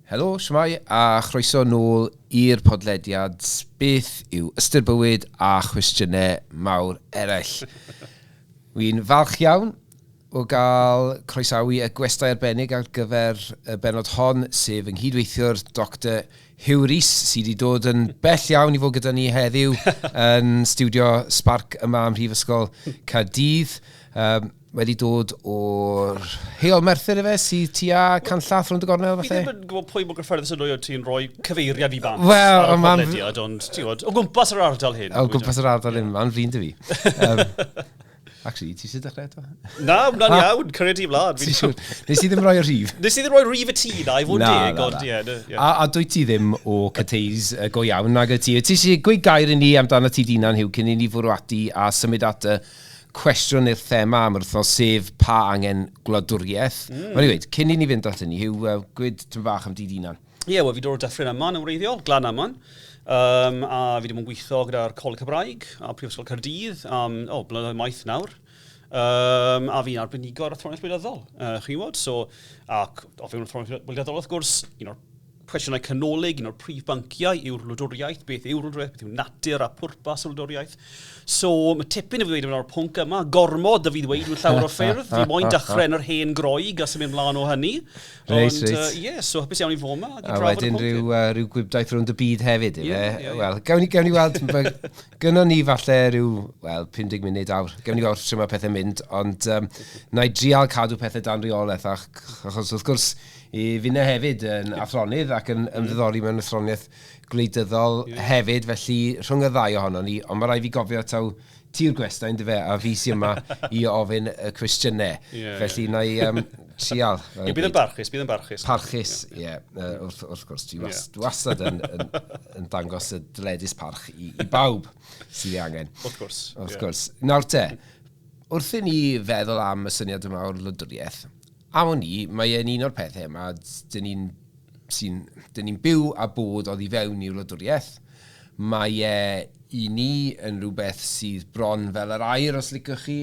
Helo, shwmai, a chroeso nôl i'r podlediad Beth yw Ystyr Bywyd a Chwestiynau Mawr Eraill. Wy'n falch iawn o gael croesawu y gwestai arbennig ar gyfer y bennod hon, sef yng nghydweithiwr Dr Huw Rees, sydd wedi dod yn bell iawn i fod gyda ni heddiw yn studio Sparc yma ym Mhrifysgol Caerdydd. Wedi dod o'r heol Merthyr efe, sydd tua canllath rhwng dy gornel falle? Fi ddim yn gwybod pwy mor gyfforddus yn oed ti'n rhoi cyfeiriad i bant ar y podlediad, ond o gwmpas yr ardal hyn. O gwmpas yr ardal hyn, mae'n flin dy fi. Actually, ti sydd dechrau eto? Na, hwnna'n iawn, cyrraedd i mlaen. Nes i ddim rhoi o rhif? Nes i ddim rhoi rhif y tŷ na, i fod deg, ond ie. A dwi ti ddim o cyteis go iawn nag y ti. Ti sydd gweud gair i ni amdano ti dinan Huw cyn i ni fwrw ati a symud at y cwestiwn i'r thema am wythnos, sef pa angen gwladwriaeth. Mae'n i weid, cyn i ni fynd at hynny, Huw, gweud tyn bach am ti dinan. Ie, wel, fi dod o'r dyffryn yma yn wreiddiol, Glan Aman. A fi ddim yn gweithio gyda'r Coleg Cymraeg a Mhrifysgol Caerdydd am blynyddoedd maith nawr. A fi'n arbenigwr Athroniaeth Gwleidyddol, chi wod. Ac o fewn Athroniaeth Gwleidyddol, wrth gwrs, un o'r cwestiynau canolig, un o'r prif banciau yw'r wladwriaeth, beth yw'r wladwriaeth, beth yw natur a pwrpas y wladwriaeth. So mae tipyn i fi ddweud yn o'r pwnc yma, gormod y fi ddweud mewn llawer o ffyrdd, fi moyn dechrau yn yr hen groeg a symud ymlaen o hynny. Reit. So hapus iawn i fod yma. A wedyn rhyw gwybdaeth rhwng dy byd hefyd, efe? Wel, gawn ni weld, gynnon ni falle rhyw, 50 munud awr, gawn ni weld sy'n mae pethau mynd, ond na i drial cadw pethau dan reolaeth, achos wrth gwrs, fi na hefyd yn athronydd ac yn ymddiddori mewn Athroniaeth Gwleidyddol hefyd, felly rhwng y ddau ohono ni, ond mae rai fi gofio taw ti'r gwestai, ynddo fe, a fi sy'n yma i ofyn y cwestiynau. Felly na i trial. Bydd yn barchus, bydd yn barchus. Parchus, ie. Wrth gwrs, dwi wastad yn dangos y dyledus parch i bawb sydd ei angen. Wrth gwrs. Nawr te, wrth i ni feddwl am y syniad yma o'r wladwriaeth, am o'n ni, mae e'n un o'r pethau yma, dyn ni'n byw a bod oddi fewn i'r wladwriaeth. Mae i ni yn rhywbeth sydd bron fel yr air, os licwch chi.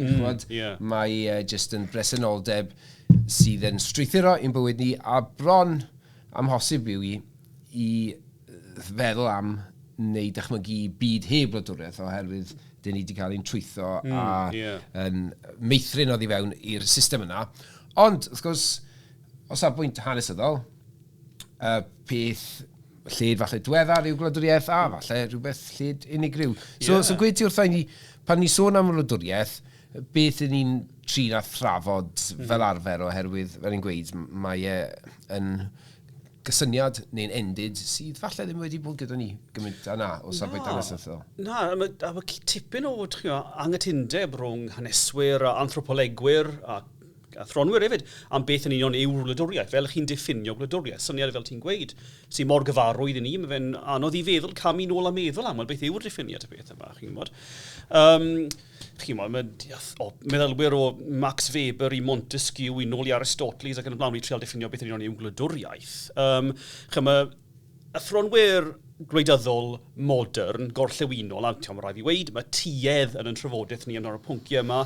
Mae jyst yn bresenoldeb sydd yn strwythuro i'n bywyd ni, a bron amhosib yw i feddwl am neu dychmygu byd heb wladwriaeth, oherwydd dyn ni wedi cael ein trwytho a yn meithrin oddi fewn i'r system yna. Ond, wrth gwrs, o safbwynt hanesyddol, peth lled falle diweddar yw gwladwriaeth a falle rhywbeth lled unigryw. So gweud ti wrthai ni, pan ni sôn am wladwriaeth, beth yn ni'n trin a thrafod fel arfer oherwydd, fel ni'n gweud, mae yn gysyniad neu'n endid sydd falle ddim wedi bod gyda ni gymaint yna o safbwynt hanesyddol. Na, mae tipyn o anghytundeb rhwng haneswyr a anthropolegwyr a athronwyr hefyd, am beth yn union yw'r wladwriaeth, fel chi'n diffinio wladwriaeth, syniad fel ti'n gweud, sy'n mor gyfarwydd i ni, mae fe'n anodd i feddwl, camu nôl a meddwl am, beth yw'r diffiniad y beth yma, chi'n bod. Meddylwyr o Max Weber i Montesquieu i nôl i Aristoteles ac yn y blaen i trial diffinio beth yn union yw'r wladwriaeth. Mae athronwyr gwleidyddol modern, gorllewinol, a mae rai fi weid, mae tuedd yn trafodaeth ni yn o'r pwnciau yma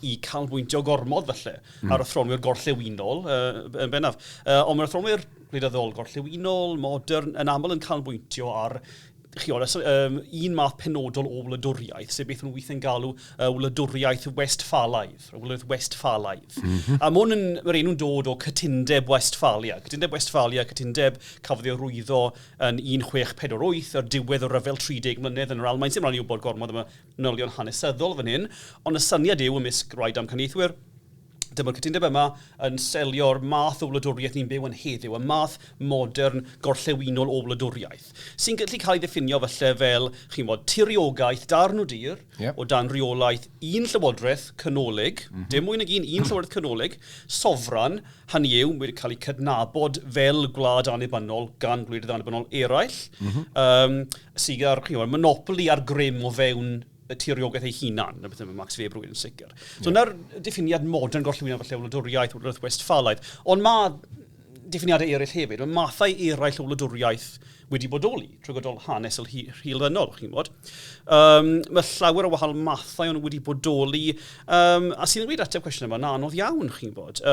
i canolbwyntio gormod falle ar athronwyr gorllewinol yn bennaf. Ond mae'r athronwyr gwleidyddol gorllewinol, modern, yn aml yn canolbwyntio ar un math penodol o wladwriaeth, sef beth nhw'n weithio'n galw wladwriaeth Westfalaidd, wladwriaeth Westfalaidd. A mae'r enw'n dod o cytundeb Westfalia. Cytundeb Westfalia, cytundeb cafodd ei rwyddo yn 1648 ar diwedd o ryfel 30 mlynedd yn yr Almaen. Sy'n rhan i wybod gormod am y manylion hanesyddol fan hyn, ond y syniad yw ymysg rhaid am cynieithwyr. Dyma'r cytundeb yma yn selio'r math o wladwriaeth ni'n byw yn heddiw, y math modern gorllewinol o wladwriaeth, sy'n gallu cael ei ddiffinio falle fel, chi'n bod, tiriogaeth darn o dir, o dan reolaeth un llywodraeth canolig, dim mwy nag un llywodraeth canolig, sofran, hynny yw, wedi cael ei cydnabod fel gwlad annibynnol gan gwledydd annibynnol eraill, sydd ar monopoli ar grym o fewn y tiriogaeth ei hunan, na beth yma Max Weber yn sicr. So na'r diffiniad modern gorllewinol falle wladwriaeth, wladwriaeth Westfalaidd, ond mae diffiniadau eraill hefyd, mae mathau eraill o wladwriaeth wedi bodoli, trwy gydol hanes hilfynol, chi'n bod. Mae llawer o wahanol mathau ond wedi bodoli, a sy'n dweud ateb cwestiwn yma, na anodd iawn, chi'n bod.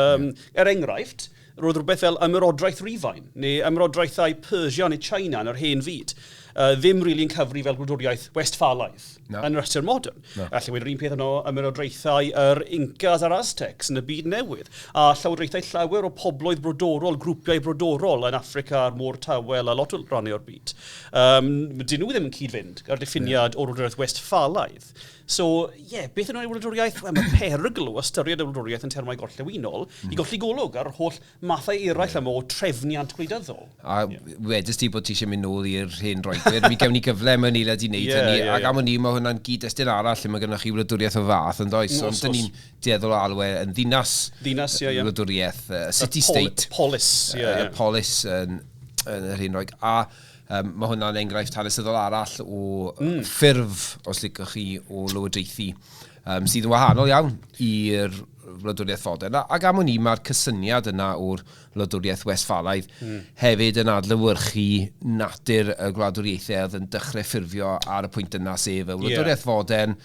Enghraifft, roedd rhywbeth fel ymerodraeth Rhufain, neu ymerodraethau Persia neu China yn yr hen fyd. Ddim rili'n cyfri fel gwladwriaeth Westfalaidd yn yr ystyr modern. Felly wedi'r un peth yno ymerodraethau yr Incas a'r Aztecs yn y byd newydd. A llawodraethau llawer o pobloedd brodorol, grwpiau brodorol yn Affrica, a'r Môr Tawel a lot o rannau o'r byd. Dyn nhw ddim yn cyd-fynd gyda'r diffiniad o'r wladwriaeth Westfalaidd. So, beth yno'n ei wladwriaeth? Mae perygl o ystyried y wladwriaeth yn termau gorllewinol i golli golwg ar holl mathau eraill am o trefniant gwleidyddol. A wedys ti bod ti eisiau mynd nôl i'r hen roedwyr. Mi gawn ni gyfle mewn eilad i wneud hynny. Ac am hynny, mae hwnna'n gyd-destun arall lle mae gennych chi wladwriaeth o fath yn does. Ond dyn ni'n dieddol o alwe yn ddinas wladwriaeth, city-state. Polis. Polis yn yr hen roed. A mae hwnna'n enghraifft hanesyddol arall o ffurf, os licwch chi, o lywodraethu sydd yn wahanol iawn i'r wladwriaeth fodern. Ac am hynny, mae'r cysyniad yna o'r wladwriaeth Westfalaidd hefyd yn adlewyrchu natur y gwladwriaethau yn dechrau ffurfio ar y pwynt yna sef y wladwriaeth fodern,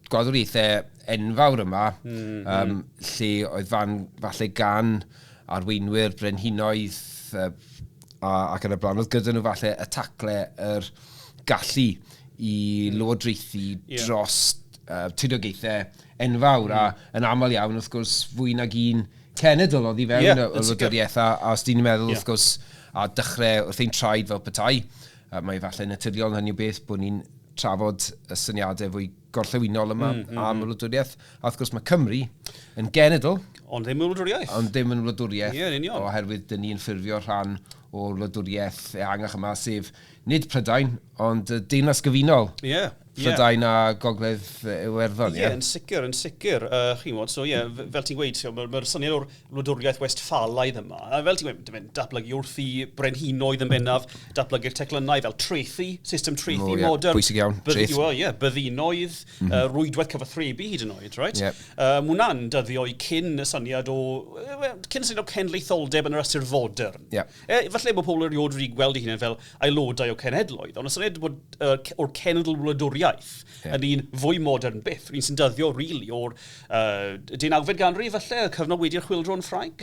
gwladwriaethau enfawr yma, lle oedd falle gan arweinwyr brenhinoedd ac yn y blaen, oedd gyda nhw falle y tacle yr gallu i lywodraethu dros tudiogaethau enfawr a yn aml iawn wrth gwrs fwy nag un cenedl oedd i fewn y wladwriaeth a os di'n meddwl wrth gwrs a dechrau wrth ein traed fel petai mae falle naturiol hynny o beth bod ni'n trafod y syniadau fwy gorllewinol yma am y wladwriaeth a wrth gwrs mae Cymru yn genedl ond ddim yn wladwriaeth ddim yn wladwriaeth union. Oherwydd dyn ni'n ffurfio rhan o'r wladwriaeth ehangach yma sef nid Prydain ond Deyrnas Gyfunol Prydain a Gogledd Iwerddon yn sicr so fel ti'n gweud mae'r syniad o'r wladwriaeth Westfalaidd yma a fel ti'n gweud datblygu wrth i brenhinoedd yn bennaf datblygu'r teclynnau fel treithi system treithi modern bwysig iawn byddinoedd rwydwaith cyfathrebu hyd yn oed hwnna'n dyddio i cyn y syniad o cenedlaetholdeb yn yr ystyr fodern falle bod pobl erioed wedi gweld eu hunain fel aelodau o cenedloedd ond y syniad bod o'r cenedl wladwriaeth yn un fwy modern byth, un sy'n dyddio rili o'r 19fed ganrif falle, y cyfnod wedi'r chwyldro'n Ffrainc.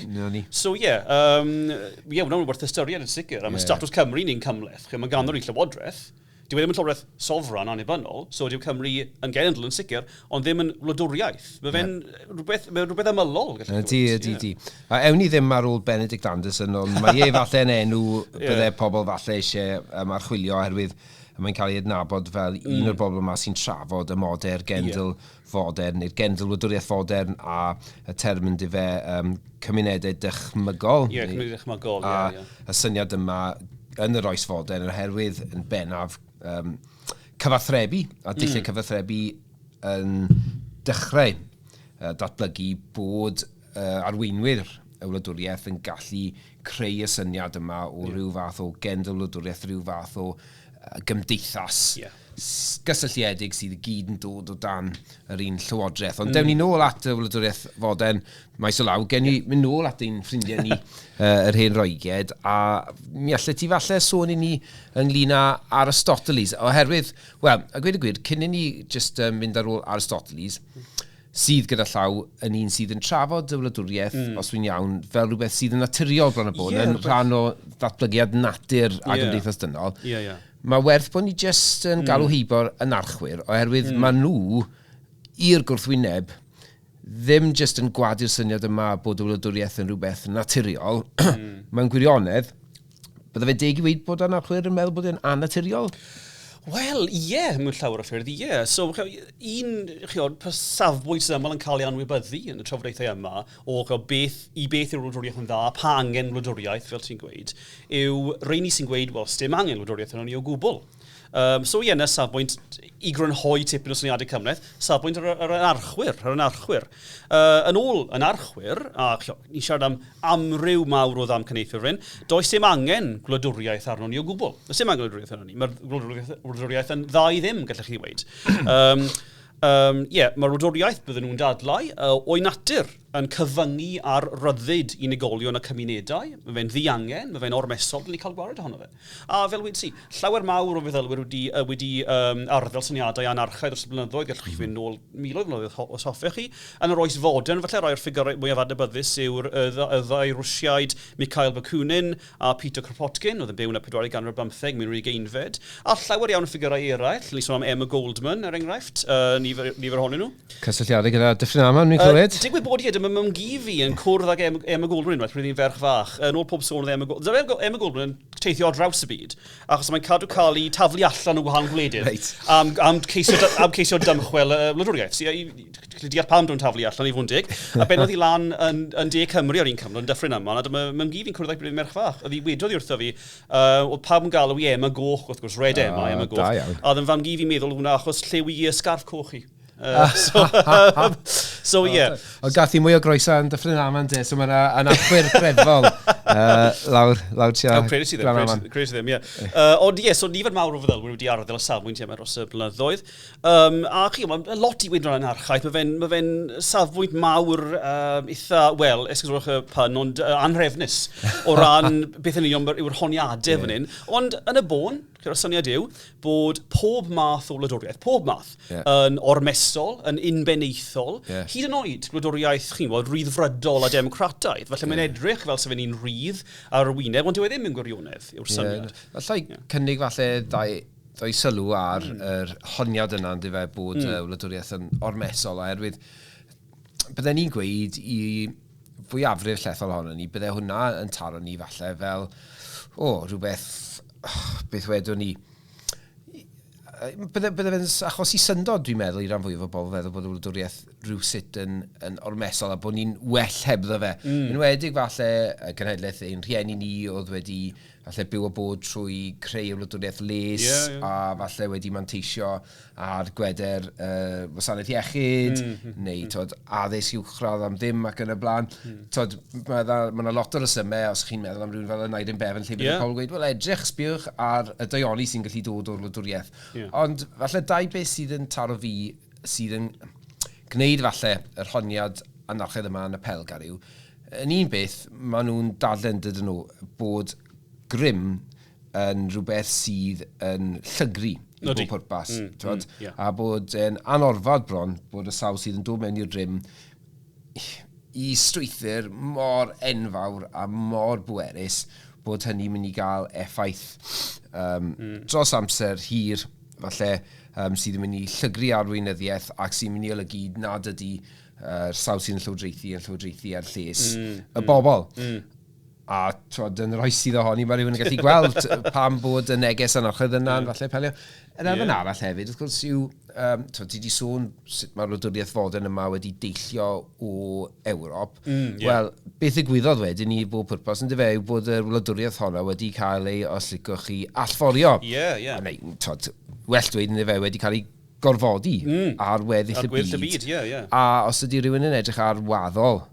So hwnna'n werth ystyried yn sicr, am y statws Cymru ni'n cymleth, lle mae ganddo ni llywodraeth, dyw ddim yn llywodraeth sofran annibynnol, so dyw Cymru yn genedl yn sicr, ond ddim yn wladwriaeth. Mae fe'n rhywbeth ymylol. Di. A ewn ni ddim ar ôl Benedict Anderson, ond mae falle yn enw bydde pobl falle eisiau archwilio oherwydd mae'n cael ei adnabod fel un o'r bobl yma sy'n trafod y moder gendl fodern, neu'r gendl wladwriaeth fodern a y term yn dife cymunedau dychmygol. Cymunedau dychmygol, y syniad yma yn yr oes fodern oherwydd yn bennaf cyfathrebu, a dulliau cyfathrebu yn dechrau datblygu bod arweinwyr y wladwriaeth yn gallu creu y syniad yma o ryw fath o gendl wladwriaeth, ryw fath o gymdeithas gysylltiedig sydd i gyd yn dod o dan yr un llywodraeth. Ond dewn ni nôl at y wladwriaeth fodern maes o law, gen ni mynd nôl at ein ffrindiau ni yr hen roeged a mi allai ti falle sôn i ni ynglyn â Aristoteles oherwydd, wel, a gweud y gwir, cyn i ni just mynd ar ôl Aristoteles sydd gyda llaw yn un sydd yn trafod y wladwriaeth, os wy'n iawn, fel rhywbeth sydd yn naturiol bron y bod, yn rhan o ddatblygiad natur a gymdeithas dynol. Mae werth bod ni jyst yn galw heibio'r yn archwyr, oherwydd mae nhw i'r gwrthwyneb ddim jyst yn gwadu'r syniad yma bod y wladwriaeth yn rhywbeth naturiol. Mae'n gwirionedd, bydde fe deg i weid bod yn archwyr yn meddwl bod e'n anaturiol? Wel, mewn llawer o ffyrdd, So, safbwynt sydd yma yn cael ei anwybyddu yn y trafodaethau yma o beth yw'r wladwriaeth yn dda, pa angen wladwriaeth, fel ti'n gweud, yw rheini sy'n gweud, wel, sdim angen wladwriaeth yn ni o gwbl. Yna safbwynt i grynhoi tipyn o syniadau cymleth, safbwynt yr archwyr. Yn ôl yn archwyr, a ni'n siarad am amryw mawr o ddamcaniaethwyr rhywun, does dim angen gwladwriaeth arno ni o gwbl. Does dim angen gwladwriaeth arno ni. Mae'r wladwriaeth yn dda i ddim, gallech chi ddweud. Mae'r wladwriaeth bydden nhw'n dadlau o'i natur yn cyfyngu ar ryddid unigolion y cymunedau. Mae fe'n ddiangen, mae fe'n ormesol, dwi'n cael gwared ohono fe. A fel wedi si, llawer mawr o feddylwyr wedi arddel syniadau anarchaidd dros y blynyddoedd, gallwch chi fynd nôl miloedd blynyddoedd os hoffech chi. Yn yr oes fodern, falle rhai'r ffigur mwyaf adnabyddus yw'r ddau Rwsiaid Mikhail Bakunin a Peter Kropotkin, oedd yn byw yn y 40 ganrif 15 mewn ugeinfed. A llawer iawn o ffigurau eraill, ni sôn am Emma Goldman, er enghraifft, nifer ohonyn nhw. Cysylltiadau gyda Dyffryn Aman, ni'n clywed? Digwydd bod i mae mewn gifi yn cwrdd ag Emma Goldman unwaith, pryd ni'n ferch fach, yn ôl pob sôn oedd Emma Goldman. Emma Goldman yn teithio ar draws y byd, achos mae'n cadw cael ei taflu allan o gwahanol gwledydd am ceisio dymchwel Wladwriaeth. Diar pam dwi'n taflu allan i fod yn dig. A benodd i lan yn De Cymru ar un cyfnod, yn Dyffryn Aman, a mewn gifi'n cwrdd ag bryd merch fach. Oedd hi wedodd i wrtho fi, oedd pam yn galw i Emma Goch, wrth gwrs, Red Emma, Emma Goch. A oedd yn fan gifi meddwl hwnna achos llew i sgarf coch hi. So yeah. Ond gath i mwy o groeso yn Dyffryn Aman de, so mae'n achwyr crefol lawr tia. Credu si ddim, ie. Ond ie, so nifer mawr o feddylwyr wedi arddel y safbwyntiau dros y blynyddoedd. A chi, mae lot i wedyn yn archaeth. Mae fe'n safbwynt mawr eitha, wel, esgusrwch y pun, ond anhrefnus o ran beth yn union yw'r honiadau fan hyn. Ond yn y bôn, gyda'r syniad yw, bod pob math o wladwriaeth, pob math, yn ormesol, yn unbeneithol, hyd yn oed wladwriaeth, chi'n gwybod, ryddfrydol a democrataidd. Felly mae'n edrych fel sef yn un rydd ar y wyneb, ond dyw e ddim yn gwirionedd yw'r syniad. Allai cynnig falle dau sylw ar yr honiad yna, ynddi fe, bod wladwriaeth yn ormesol, oherwydd bydden ni'n gweud i fwyafrif llethol ohono ni, bydde hwnna yn taro ni falle fel, rhywbeth, beth wedwn ni, bydde fe'n achosi syndod, dwi'n meddwl, i ran fwyaf o bobl feddwl bod y wladwriaeth rhywsut yn ormesol a bod ni'n well hebddo fe. Yn wedig falle y genhedlaeth ein rhieni ni oedd wedi falle byw o bod trwy creu wladwriaeth les a falle wedi manteisio ar gweder wasanaeth iechyd neu addysg uwchradd am ddim ac yn y blaen. Mae yna lot o resymau os chi'n meddwl am rhywun fel y Naiden Bevan lle bydd y pobl gweud, wel edrych, sbiwch ar y daioni sy'n gallu dod o'r wladwriaeth. Ond falle dau beth sydd yn taro fi sydd yn gwneud falle yr honiad anarchaidd yma yn y pelgar yw, yn un beth, maen nhw'n dadlen dydyn nhw bod grym yn rhywbeth sydd yn llygru i bob pwrpas. A bod yn anorfod bron bod y sawl sydd yn dod mewn i'r grym i strwythyr mor enfawr a mor bwerus bod hynny'n mynd i gael effaith dros amser hir falle sydd yn mynd i llygru arweinyddiaeth ac sy'n mynd i olygu nad ydy sawl sydd yn llywodreithi ar lles y bobl. A yn yr oes sydd ohoni, mae rhywun yn gallu gweld pam bod y neges anarchoedd yna yn falle pelio. Yn elfen arall hefyd, wrth gwrs yw, ti wedi sôn sut mae'r wladwriaeth fodern yma wedi deillio o Ewrop. Wel, beth ddigwyddodd wedyn i bob pwrpas yn dyfe yw bod y wladwriaeth honna wedi cael ei, os licwch chi, allforio. Well dweud yn dyfe wedi cael ei gorfodi ar weddill y byd. A os ydy rhywun yn edrych ar waddol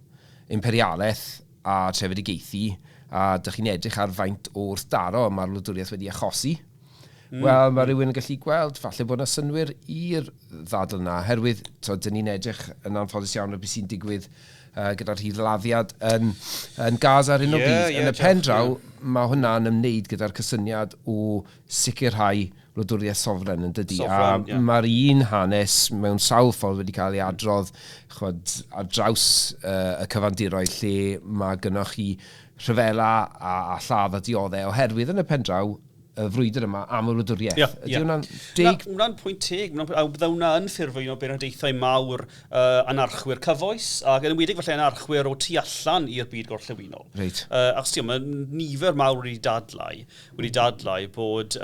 imperialaeth a trefedigaethu, a dych chi'n edrych ar faint o wrthdaro mae'r wladwriaeth wedi achosi. Wel, mae rhywun yn gallu gweld, falle bod yna synwyr i'r ddadl yna, herwydd, dyn ni'n edrych yn anffodus iawn o beth sy'n digwydd gyda'r hil-laddiad yn Gaza ar hyn o bryd. Yn y pen draw, mae hwnna'n ymwneud gyda'r cysyniad o sicrhau wladwriaeth sofren yn dydy. Mae'r un hanes mewn sawl ffordd wedi cael ei adrodd ar draws y cyfandiroedd lle mae gynnwch chi rhyfela a lladd a dioddau oherwydd yn y pen draw y frwydr yma am y wladwriaeth. Ydy hwnna'n dig? Hwnna'n pwynt teg. Bydda hwnna yn ffurfio o benadeithau mawr anarchwyr cyfoes, ac yn ymwedig falle anarchwyr o tu allan i'r byd gorllewinol. Ac mae nifer mawr wedi dadlau bod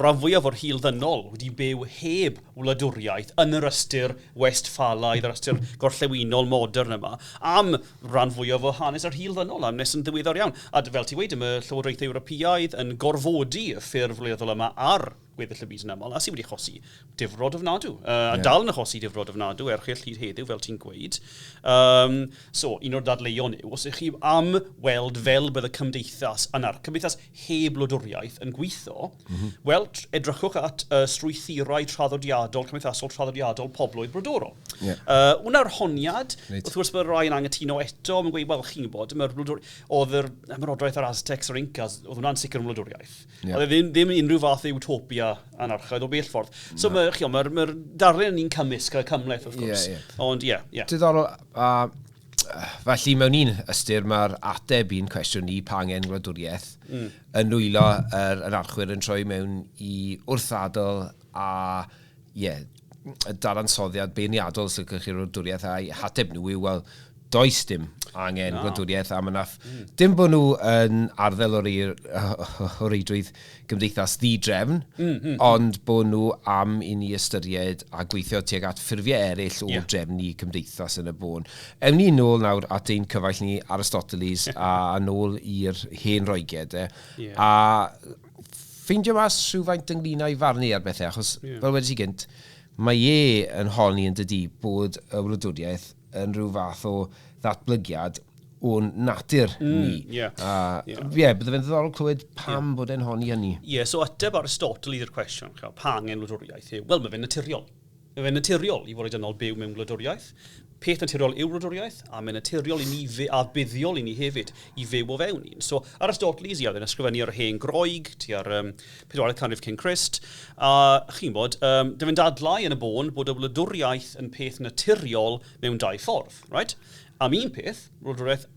ran fwyaf o'r hil ddynol wedi byw heb wladwriaeth yn yr ystyr Westffalaidd, yr ystyr gorllewinol modern yma, am ran fwyaf o hanes yr hil ddynol, am nes yn ddiweddar iawn. A fel ti wedi, mae Llywodraethau Ewropeaidd yn gorfodi y ffurf wleidyddol yma ar gweddill y byd yn aml, a sydd wedi achosi difrod ofnadw. A dal yn achosi difrod ofnadw, eraill hyd heddiw, fel ti'n gweud. So, un o'r dadleuon yw, os ych chi am weld fel bydd y cymdeithas yna'r cymdeithas heb wladwriaeth yn gweithio, wel, edrychwch at strwythurau traddodiadol, cymdeithasol traddodiadol poblwydd brodorol. Hwna'r honiad, wrth gwrs bydd rai yn angytuno eto, mae'n gweud, wel, chi'n bod, oedd yr ymerodraeth ar Aztecs o'r Incas, oedd hwnna'n sicr yn wladwriaeth. Oedd ddim unrhyw fath o utopia anarchaidd o bell ffordd. So mae'r darlun ni'n cymysg y cymlaeth, wrth gwrs. Ond, Diddorol, felly mewn un ystyr mae'r ateb i'n cwestiwn ni pa angen gwladwriaeth yn nwylo yr anarchwyr yn troi mewn i wrthadol a y daransoddiad beirniadol sy'n cychwynnir wladwriaeth a'i hateb nhw yw, wel, does dim angen gwladwriaeth am ynaff. Dim bod nhw yn arddel o'r reidrwydd gymdeithas ddidrefn, ond bod nhw am i ni ystyried a gweithio tuag at ffurfiau eraill o drefnu cymdeithas yn y bôn. Ewn ni nôl nawr at ein cyfaill ni Aristoteles a nôl i'r hen roeged. A ffeindio mas rhywfaint ynglyn â'i farnu ar bethau, achos fel wedi gynt, mae yn honni yn dydi bod y wladwriaeth yn rhyw fath o ddatblygiad o'n natur ni. Bydde fe'n ddiddorol clywed pam bod e'n honni hynny. So ateb Aristoteles i'r cwestiwn, pa angen wladwriaeth yw? Wel, mae fe'n naturiol. Mae fe'n naturiol i fod i dynol byw mewn wladwriaeth. Peth naturiol yw wladwriaeth, a mae'n naturiol i ni a buddiol i ni hefyd i fyw o fewn un. So, Aristoteles oedd yn ysgrifennu ar hen Groeg, tua'r 40 canrif cyn Crist, a chi'n bod, dyfyn dadlau yn y bôn bod y wladwriaeth yn peth naturiol mewn dau ffordd, right? Am un peth, wladwriaeth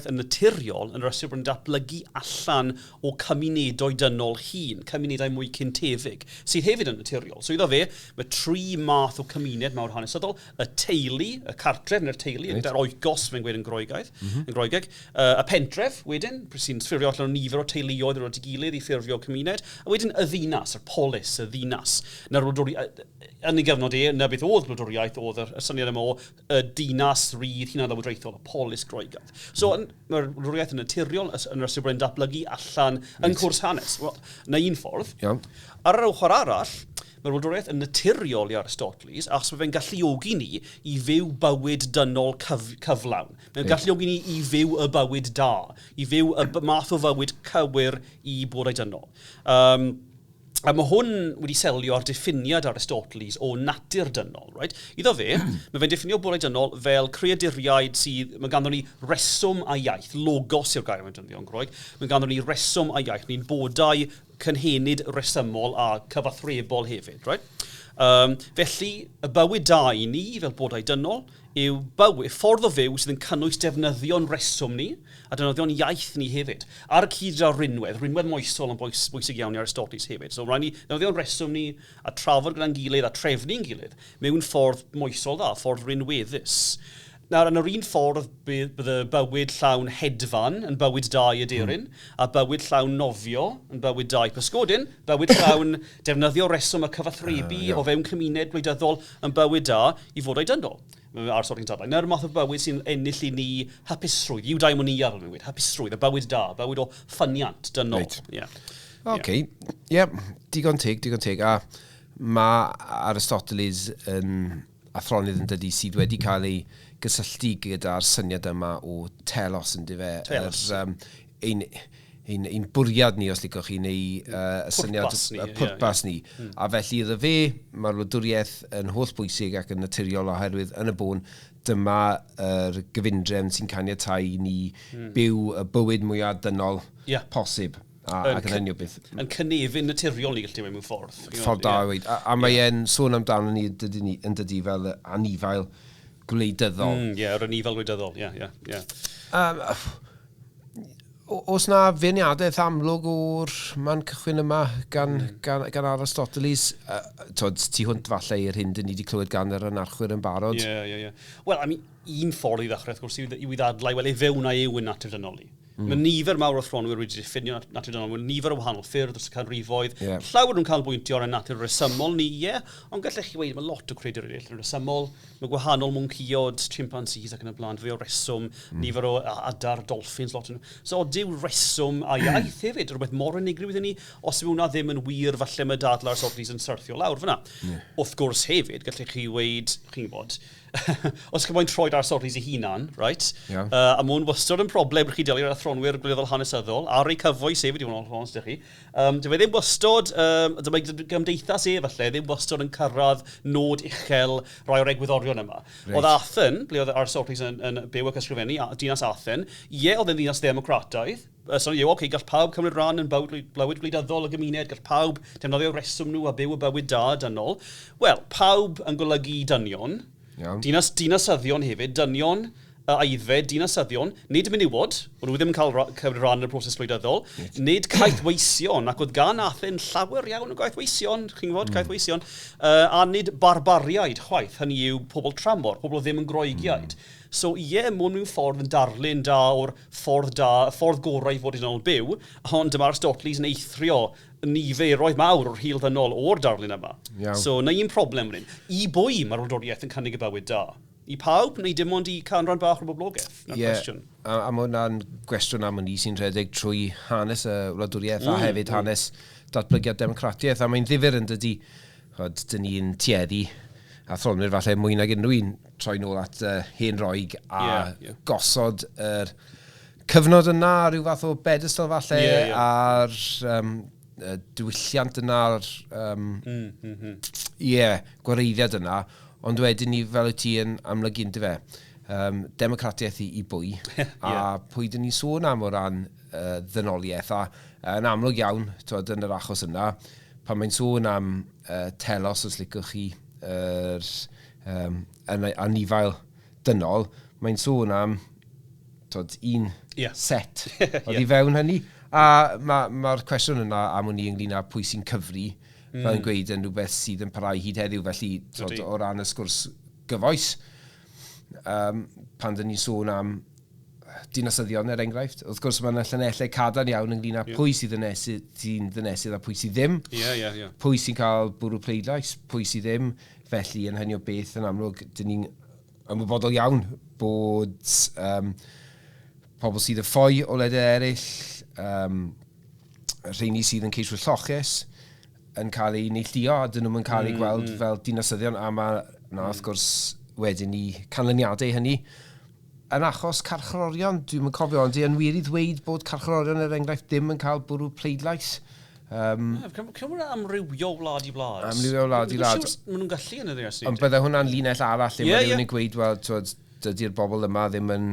yn naturiol yn rheswm bod yn datblygu allan o cymunedau dynol hun, cymunedau mwy cyntefig, sydd hefyd yn naturiol. So iddo fe, mae 3 math o cymuned mawr hanesyddol, y teulu, y cartref neu'r teulu, gyda'r oikos fe'n gweud yn Groegeg, y pentref wedyn, sy'n ffurfio allan o nifer o teuluoedd yn oed i gilydd i ffurfio cymuned, a wedyn y ddinas, y polis, y ddinas. Yn ei gyfnod na beth oedd wladwriaeth, oedd y syniad yma o y dinas rydd hunanlywodraethol, y polis Groegaidd. So, mae'r wladwriaeth yn naturiol yn rheswm bod yn datblygu allan yn cwrs hanes. Na un ffordd. Ar yr ochr arall, mae'r wladwriaeth yn naturiol i Aristoteles, achos mae fe'n galluogi ni i fyw bywyd dynol cyflawn. Mae'n galluogi ni i fyw y bywyd da, i fyw y math o fywyd cywir i bodau dynol. A mae hwn wedi selio ar diffiniad Aristoteles o natur dynol, right? Iddo fe, mae fe'n diffinio bodau dynol fel creaduriaid sydd, mae ganddo ni reswm a iaith, logos yw'r gair mae'n dynol yn Groeg, mae ganddo ni reswm a iaith, ni'n bodau cynhenid resymol a cyfathrebol hefyd, right? Felly, y bywyd da i ni fel bodau dynol yw ffordd o fyw sydd yn cynnwys defnyddio'n reswm ni a defnyddio'n iaith ni hefyd. Ar y cyd â'r rinwedd moesol yn bwysig iawn i Aristoteles hefyd. So, rhaid ni defnyddio'n reswm ni a trafod gyda'n gilydd a trefnu'n gilydd mewn ffordd moesol dda, ffordd rinweddus. Nawr, yn yr un ffordd bydd y bywyd llawn hedfan yn bywyd da i aderyn, a bywyd llawn nofio yn bywyd da i pysgodyn, bywyd llawn defnyddio reswm y cyfathrebu o fewn cymuned gwleidyddol yn bywyd da i fod ei dynol. Ar sort of dadlau. Na'r math o bywyd sy'n ennill i ni hapusrwydd, yw daimonia fel nhw'n gweud, hapusrwydd, y bywyd da, bywyd o ffyniant dynol. Digon teg. A mae Aristoteles yn athronydd yn dydi sydd wedi cael ei gysylltu gyda'r syniad yma o telos yn dyfe. Ein bwriad ni, os licwch chi, neu syniad pwrpas ni. A felly iddo fe, mae'r wladwriaeth yn holl bwysig ac yn naturiol oherwydd yn y bôn, dyma yr gyfundrefn sy'n caniatáu ni byw y bywyd mwyaf dynol posib. Ac yn hynny o beth. Yn cynefin naturiol ni gallu mewn ffordd. Ffordd da i weid. A mae'n sôn amdano ni yn dydi fel anifail gwleidyddol. Yr anifail gwleidyddol, Oes na feirniadaeth amlwg o'r man cychwyn yma gan Aristoteles? Ti hwnt falle i'r hyn dyn ni wedi clywed gan yr anarchwyr yn barod? Wel, un ffordd i ddechrau, wrth gwrs, yw i ddadlau, wel, e fewn a yw yn natur dynol ni. Mae nifer mawr o athronwyr wedi diffinio natur dynol, mae nifer o wahanol ffyrdd dros y canrifoedd. Ie. Llawer nhw'n canolbwyntio ar y natur resymol ni, ond gallech chi weid, mae lot o credir eraill yn resymol. Mae gwahanol mwnciod, chimpanzees ac yn y blaen, fe o reswm, nifer o adar, dolphins, lot yn nhw. So, odyw reswm a iaith hefyd, rhywbeth mor unigryw iddyn ni, os yw hwnna ddim yn wir, falle mae dadlau'r soflis yn syrthio lawr fyna. Wrth gwrs hefyd, gallech chi weid, chi'n bod, os chi'n boi'n troed ar soflis ei hunan, right? A mae hwn wastad yn problem rydych chi delio'r athronwyr gwleidyddol hanesyddol, ar ei cyfoes hefyd i fod yn ffons ydych chi. Dyma ddim wastad, dyma gymdeithas falle, ddim wastad yn cyrraedd nod uchel rai o'r egwyddorion yma. Oedd Athen, ble oedd Aristoteles yn byw ac ysgrifennu, dinas Athen, oedd yn dinas democrataidd. So, gall pawb cymryd rhan yn bywyd gwleidyddol y gymuned, gall pawb defnyddio reswm nhw a byw y bywyd da dynol. Wel, pawb yn golygu dynion, dinasyddion hefyd, dynion, aeddfed, dinasyddion, nid y menywod, o'n nhw ddim yn cael cymryd rhan yn y proses gwleidyddol, nid caethweision, ac oedd gan Athen llawer iawn o gaethweision, chi'n gwybod, caethweision, a nid barbariaid, chwaith, hynny yw pobl tramor, pobl ddim yn groegiaid. So mae nhw'n ffordd yn darlun da o'r ffordd gorau i fod yn ôl byw, ond dyma Aristoteles yn eithrio niferoedd mawr o'r hil ddynol o'r darlun yma. So, na un problem rydyn. I bwy mae'r wladwriaeth yn cynnig y bywyd da? I pawb, neu dim ond i canran bach o'r boblogaeth? Cwestiwn. A mae hwnna'n gwestiwn am hynny sy'n rhedeg trwy hanes y wladwriaeth a hefyd hanes datblygiad democratiaeth. A mae'n ddifur yn dydy, dyn ni'n tueddu athronwyr falle mwy nag unrhyw un troi nôl at hen roig a gosod yr cyfnod yna, rhyw fath o bedestol falle, a'r diwylliant yna'r gwareiddiad yna, ond wedyn ni fel y ti yn amlygu yn fe. Democratiaeth i bwy, a pwy dyn ni'n sôn am o ran ddynoliaeth, a yn amlwg iawn, yn yr achos yna, pan mae'n sôn am telos os licwch chi anifail dynol, mae'n sôn am un set oedd i fewn hynny. A mae'r cwestiwn yna am hynny ynglyn â pwy sy'n cyfri, fel yn gweud yn rhywbeth sydd yn parhau hyd heddiw, felly o ran y sgwrs gyfoes. Pan dyn ni'n sôn am dinasyddion er enghraifft. Wrth gwrs mae'n llanellau cadarn iawn ynglyn â pwy sy'n ddynesydd a pwy sydd ddim. Pwy sy'n cael bwrw pleidlais, pwy sydd ddim. Felly yn hynny o beth yn amlwg, dyn ni'n ymwybodol iawn bod pobl sydd yn ffoi o wledydd eraill, rheini sydd yn ceiswyr lloches, yn cael ei neillio, a dyn nhw'n cael ei gweld fel dinasyddion, a mae wrth gwrs wedyn ni canlyniadau hynny. Yn achos carcharorion, dwi'n cofio, ond yn wir i ddweud bod carcharorion er enghraifft ddim yn cael bwrw pleidlais. Cymryd amrywio wlad i wlad. Amrywio wlad i wlad. Maen nhw'n gallu yn y ddinas. Ond bydde hwnna'n linell arall lle mae rhywun yn gweud, wel, dydy'r bobl yma ddim yn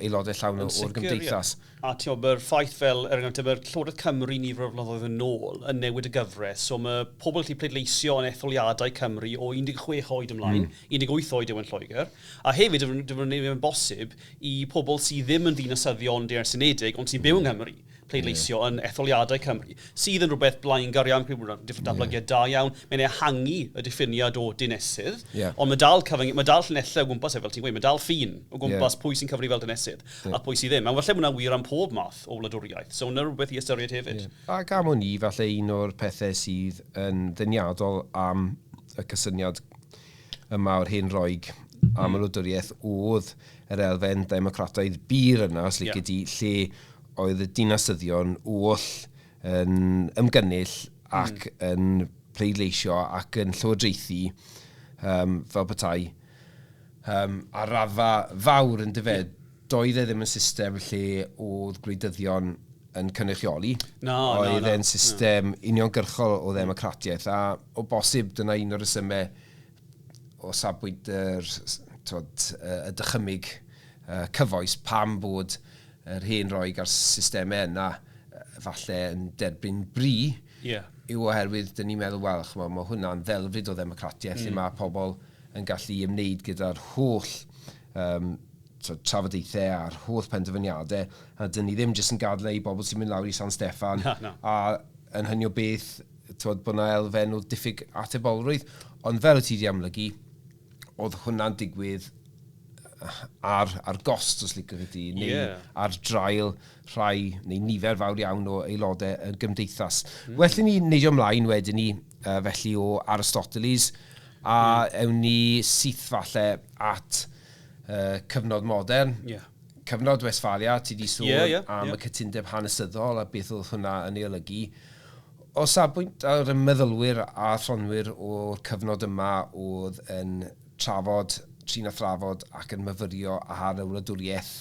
aelodau llawn o'r gymdeithas. A mae'r ffaith fel, dyma'r Llywodraeth Cymru nifer o flynyddoedd yn ôl yn newid y gyfres, so mae pobl wedi pleidleisio yn etholiadau Cymru o 16 oed ymlaen, 18 oed yw yn Lloegr, a hefyd dyma'n newid yn bosib i pobl sydd ddim yn ddinasyddion de'r Senedig, ond sy'n byw yng Nghymru, pleidleisio yn etholiadau Cymru, sydd yn rhywbeth blaengar iawn, datblygiad da iawn, mae'n ehangu y diffiniad o dinesydd, ond mae dal llinellau o gwmpas, fel ti'n gweud, mae dal ffin o gwmpas pwy sy'n cyfri fel dinesydd, a pwy sydd ddim. A falle hwnna'n wir am pob math o wladwriaeth, so hwnna'n rhywbeth i ystyried hefyd. Ac am hwn i, falle un o'r pethau sydd yn ddyniadol am y cysyniad yma o'r hen roig am y wladwriaeth oedd yr elfen democrataidd byr yna, os licio di, lle oedd y dinasyddion oll yn ymgynnull ac yn pleidleisio ac yn llywodraethu fel petai a rafa fawr yn dyfed. Doedd e ddim yn system lle oedd gwleidyddion yn cynrychioli. Oedd e'n system uniongyrchol o ddemocratiaeth, a o bosib dyna un o'r resymau o safbwynt y dychymig cyfoes pam bod yr hen roig a'r systemau yna falle yn derbyn bri yw oherwydd dyn ni'n meddwl, wel, mae hwnna'n ddelfryd o ddemocratiaeth lle mae pobl yn gallu ymwneud gyda'r holl trafodaethau a'r holl penderfyniadau, a dyn ni ddim jyst yn gadle i bobl sy'n mynd lawr i San Steffan a yn hynny o beth bod yna elfen o diffyg atebolrwydd, ond fel y ti wedi amlygu, oedd hwnna'n digwydd ar gost, os licwch chi, neu ar drail rhai, neu nifer fawr iawn o aelodau yn gymdeithas. Well ni neidio ymlaen wedyn ni, felly o Aristoteles, a ewn ni syth falle at cyfnod modern. Cyfnod Westphalia, ti di sôn am y cytundeb hanesyddol a beth oedd hwnna yn ei olygu. O safbwynt ar y meddylwyr a athronwyr o'r cyfnod yma oedd yn trafod, trin a thrafod ac yn myfyrio ar y wladwriaeth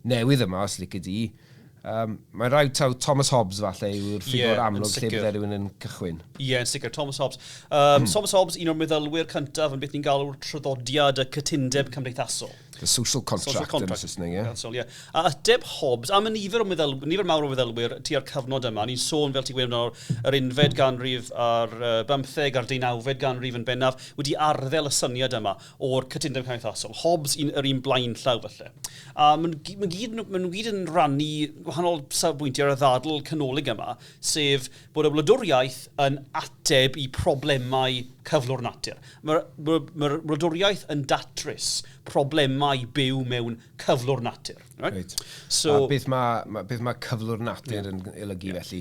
newydd yma, os licio di. Mae'n rhaid taw Thomas Hobbes falle yw'r ffigwr amlwg lle byddai rhywun yn cychwyn. Yn sicr, Thomas Hobbes. Thomas Hobbes, un o'r meddylwyr cyntaf yn beth ni'n galw'r traddodiad y cytundeb cymdeithasol. The social contract yn Saesneg, ie. A ateb Hobbes, am y nifer mawr o meddylwyr tua'r cyfnod yma, ni'n sôn fel ti gweud yr 11 ganrif a'r 15 a'r 19 ganrif yn bennaf, wedi arddel y syniad yma o'r cytundeb cymdeithasol. Hobbes yr un blaen llaw felly. A maen nhw gyd yn rannu gwahanol safbwyntiau ar y ddadl canolig yma, sef bod y wladwriaeth yn ateb i problemau cyflwr natur. Mae'r wladwriaeth yn datrys problemau byw mewn cyflwr natur. Right. So, a beth mae cyflwr natur yn olygu felly?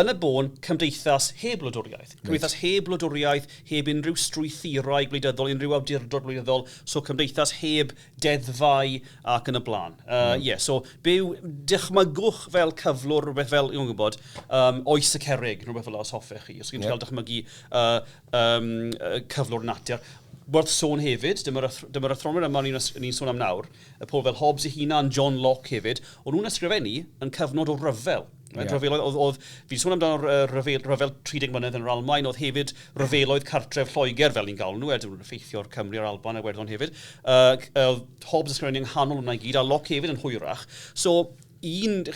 Yn y bôn, cymdeithas heb wladwriaeth. Cymdeithas heb wladwriaeth, heb unrhyw strwythurau gwleidyddol, unrhyw awdurdod gwleidyddol, so cymdeithas heb deddfau ac yn y blaen. So byw, dychmygwch fel cyflwr, rhywbeth fel, yw'n gwybod, oes y cerrig, rhywbeth fel os hoffech chi. Os chi'n cael dychmygu cyflwr natur. Werth sôn hefyd, dyma'r athronwyr yma ni'n sôn am nawr, y pobl fel Hobbes ei hunan, John Locke hefyd, o'n nhw'n ysgrifennu yn cyfnod o ryfel. Fi'n sôn amdano'r ryfel 30 mlynedd yn yr Almaen, oedd hefyd ryfeloedd cartref Lloegr fel ni'n galw nhw, wedyn effeithio'r Cymru a'r Alban a Iwerddon hefyd. Hobbes ysgrifennu yng nghanol hwnna i gyd, a Locke hefyd yn hwyrach. So, un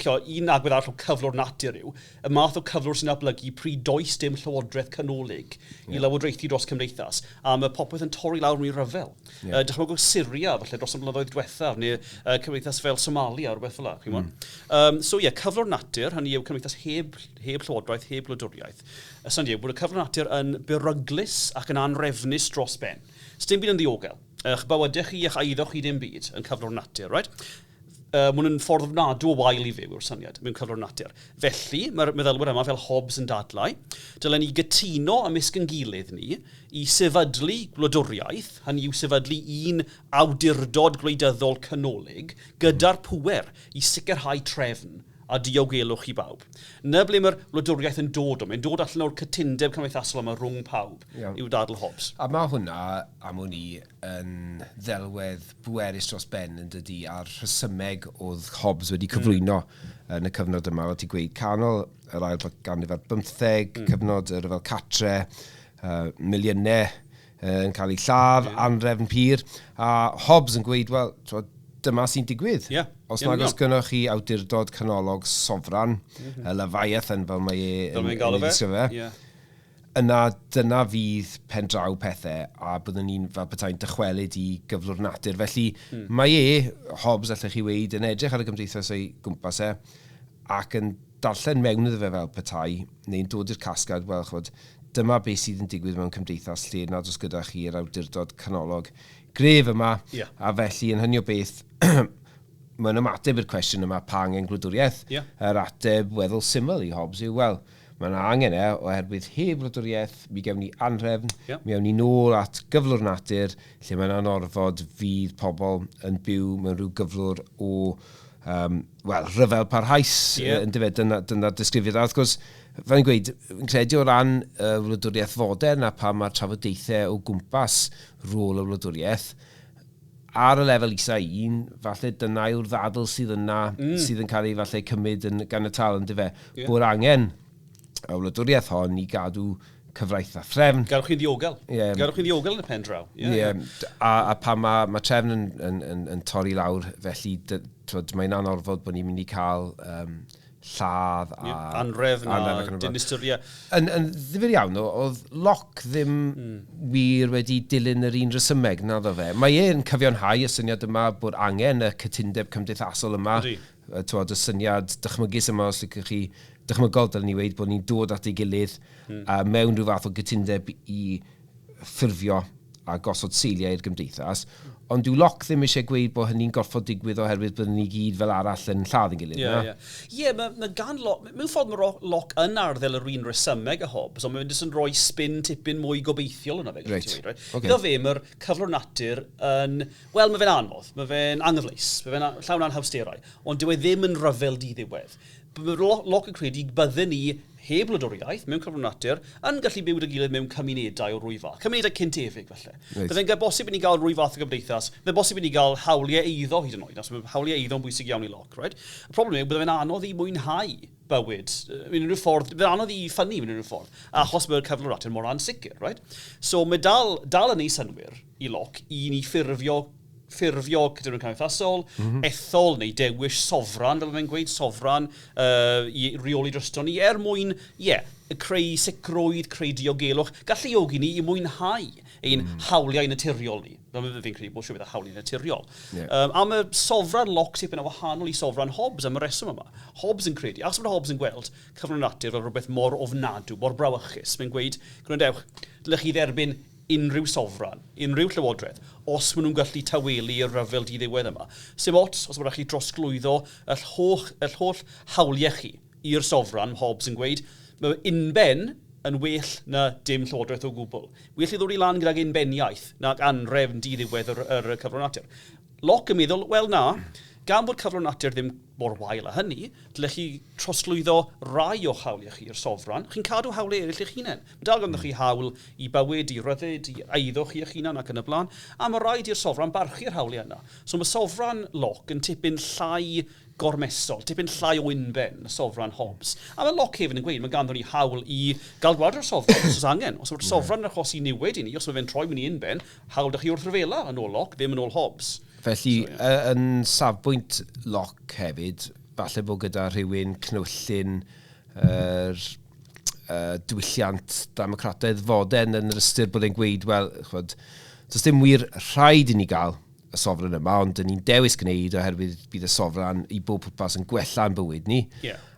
agwedd arall o cyflwr natur yw, y math o cyflwr sy'n ablygu pryd does dim llywodraeth canolig i lywodraethu dros cymdeithas, a mae popeth yn torri lawr mewn i ryfel. Dychmygwch Syria, falle dros y blynyddoedd diwethaf, neu cymdeithas fel Somalia, rhywbeth fel yna. Cyflwr natur, hynny yw cymdeithas heb llywodraeth, heb wladwriaeth. Sy'n yw bod y cyflwr natur yn beryglus ac yn anrefnus dros ben. Sdim byd yn ddiogel. Eich bywydech chi, eich eiddwch chi ddim byd yn cyflwr natur, right? Mae'n yn ffordd ofnadw o wael i fyw yw'r syniad mewn cyflwr natur. Felly, mae'r meddylwyr yma fel Hobbes yn dadlau, dylen ni gytuno ymysg yn gilydd ni i sefydlu gwladwriaeth, hynny yw sefydlu un awdurdod gwleidyddol canolig, gyda'r pŵer i sicrhau trefn a diogelwch i bawb. Na ble mae'r wladwriaeth yn dod o, mae'n dod allan o'r cytundeb cymdeithasol yma rhwng pawb i'w dadl Hobbes. A mae hwnna am hwn i yn ddelwedd bwerus dros ben yn dydi a'r rhesymeg oedd Hobbes wedi cyflwyno yn y cyfnod yma. Oedd ti gweud canol, yr ail ganrif ar 15, cyfnod yr fel catre, miliynau yn cael ei lladd, anrefn pyr. A Hobbes yn gweud, wel, dyma sy'n digwydd. Os nag oes gynnwch chi awdurdod canolog sofran, y Leviathan fel mae ei ddisgrifio, yna dyna fydd pen draw pethau a byddwn ni'n fel petai'n dychwelyd i gyflwr natur. Felly mae Hobbes, allech chi weid, yn edrych ar y gymdeithas o'i gwmpas ac yn darllen mewn iddo fe fel petai, neu'n dod i'r casgad, wel, chod, dyma beth sydd yn digwydd mewn cymdeithas lle nad oes gyda chi'r awdurdod canolog gref yma, a felly yn hynny o beth, mae'n ymateb i'r cwestiwn yma pa angen gwladwriaeth. Yr ateb weddol syml i Hobbes yw, wel, mae'n angen oherwydd heb gwladwriaeth, mi gewn ni anrefn, mi gewn ni nôl at gyflwr natur, lle mae'n anorfod fydd pobl yn byw mewn rhyw gyflwr o ryfel parhaus, yn dyfed, dyna disgrifiad. A wrth gwrs, fel ni'n gweud, fi'n credu o ran wladwriaeth fodern a pa mae'r trafodaethau o gwmpas rôl y wladwriaeth, ar y lefel isa un, falle dyna yw'r ddadl sydd yna, sydd yn cael ei falle cymryd yn gan y tal yn dyfe, bod angen y wladwriaeth hon i gadw cyfraith a threfn. Garwch chi'n ddiogel. Garwch chi'n ddiogel yn y pen draw. A pa mae trefn yn torri lawr, felly mae'n anorfod bod ni'n mynd i cael lladd a anrefn a dinistyria. Yn ddifur iawn, oedd Locke ddim wir wedi dilyn yr un rhesymeg na ddo fe. Mae e'n cyfiawnhau y syniad yma bod angen y cytundeb cymdeithasol yma. Y syniad dychmygus yma, os ydych chi dychmygol, dylwn ni weid bod ni'n dod at ei gilydd mewn rhyw fath o gytundeb i ffurfio a gosod seiliau i'r gymdeithas, ond dyw loc ddim eisiau gweud bod hynny'n gorfod digwydd oherwydd bod ni gyd fel arall yn lladd yn gilydd. Ie, mae gan loc, mewn ffordd mae loc yn arddel yr un resymeg y Hobbes, ond mae'n jyst yn rhoi spin tipyn mwy gobeithiol yna fe. Iddo fe, mae'r cyflwr natur yn, wel, mae fe'n anodd, mae fe'n anghyfleus, mae fe'n llawn anhawsterau, ond dyw e ddim yn ryfel di-ddiwedd. Mae loc yn credu bydden ni heb wladwriaeth, mewn cyflwr natur, yn gallu byw â gilydd mewn cymunedau o rwy fath. Cymunedau cyntefig, felly. Byddai'n bosib i ni gael rwy fath o gymdeithas, byddai'n bosib i ni gael hawliau eiddo hyd yn oed, os mae hawliau eiddo yn bwysig iawn i loc, right? Y problem yw, byddai'n anodd i mwynhau bywyd, unrhyw ffordd, byddai'n anodd i ffynnu unrhyw ffordd, achos mae'r cyflwr natur mor ansicr, right? So mae dal yn ei synwyr i loc i ni ffurfio cydweithiwr cymdeithasol, ethol neu dewis sofran, fel mae'n gweud, sofran i reoli droston ni, mwyn, creu sicrwydd, creu diogelwch, galluogi ni i mwynhau ein hawliau naturiol ni. Fel fi'n credu bod siwr bydd hawliau naturiol. A mae sofran loc sy'n yn wahanol i sofran Hobbes am y reswm yma. Hobbes yn credu, achos bod Hobbes yn gweld cyflwr natur fel rhywbeth mor ofnadw, mor brawychus, mae'n gweud, gwrandewch, dylech chi dderbyn unrhyw sofran, unrhyw llywodraeth, os maen nhw'n gallu tawelu i'r ryfel di-ddiwedd yma. Sym ots, os maen nhw'n drosglwyddo yr holl hawliau chi i'r sofran, Hobbes yn gweud, mae unben yn well na dim llywodraeth o gwbl. Well i ddod i lan gyda'r unbeniaeth na'r anrefn di-ddiwedd yr cyflwr natur. Loc yn meddwl, wel na, gan bod cyflwr natur ddim mor wael a hynny, dylech chi trosglwyddo rai o hawliau chi i'r sofran. Chi'n cadw hawliau eraill eich hunain. Mae dal ganddo chi hawl i bywyd, i ryddid, i eiddo chi eich hunain ac yn y blaen, a mae rhaid i'r sofran barchu'r hawliau yna. So mae sofran loc yn tipyn llai gormesol, tipyn llai o unben y sofran Hobbes. A mae loc hefyd yn gweud, mae ganddo ni hawl i gael gwad o'r sofran, os oes angen. Os mae'r sofran yn achosi niwed i ni, os mae fe'n troi mewn i unben, hawl dych chi wrth rhyfela yn ôl loc, ddim yn ôl Hobbes. Felly, yn safbwynt loc hefyd, falle bod gyda rhywun cnwllyn diwylliant democrataidd fodern yn yr ystyr bod e'n gweud, wel, does dim wir rhaid i ni gael y sofran yma, ond dyn ni'n dewis gwneud oherwydd bydd y sofran i bob pwrpas yn gwella'n bywyd ni.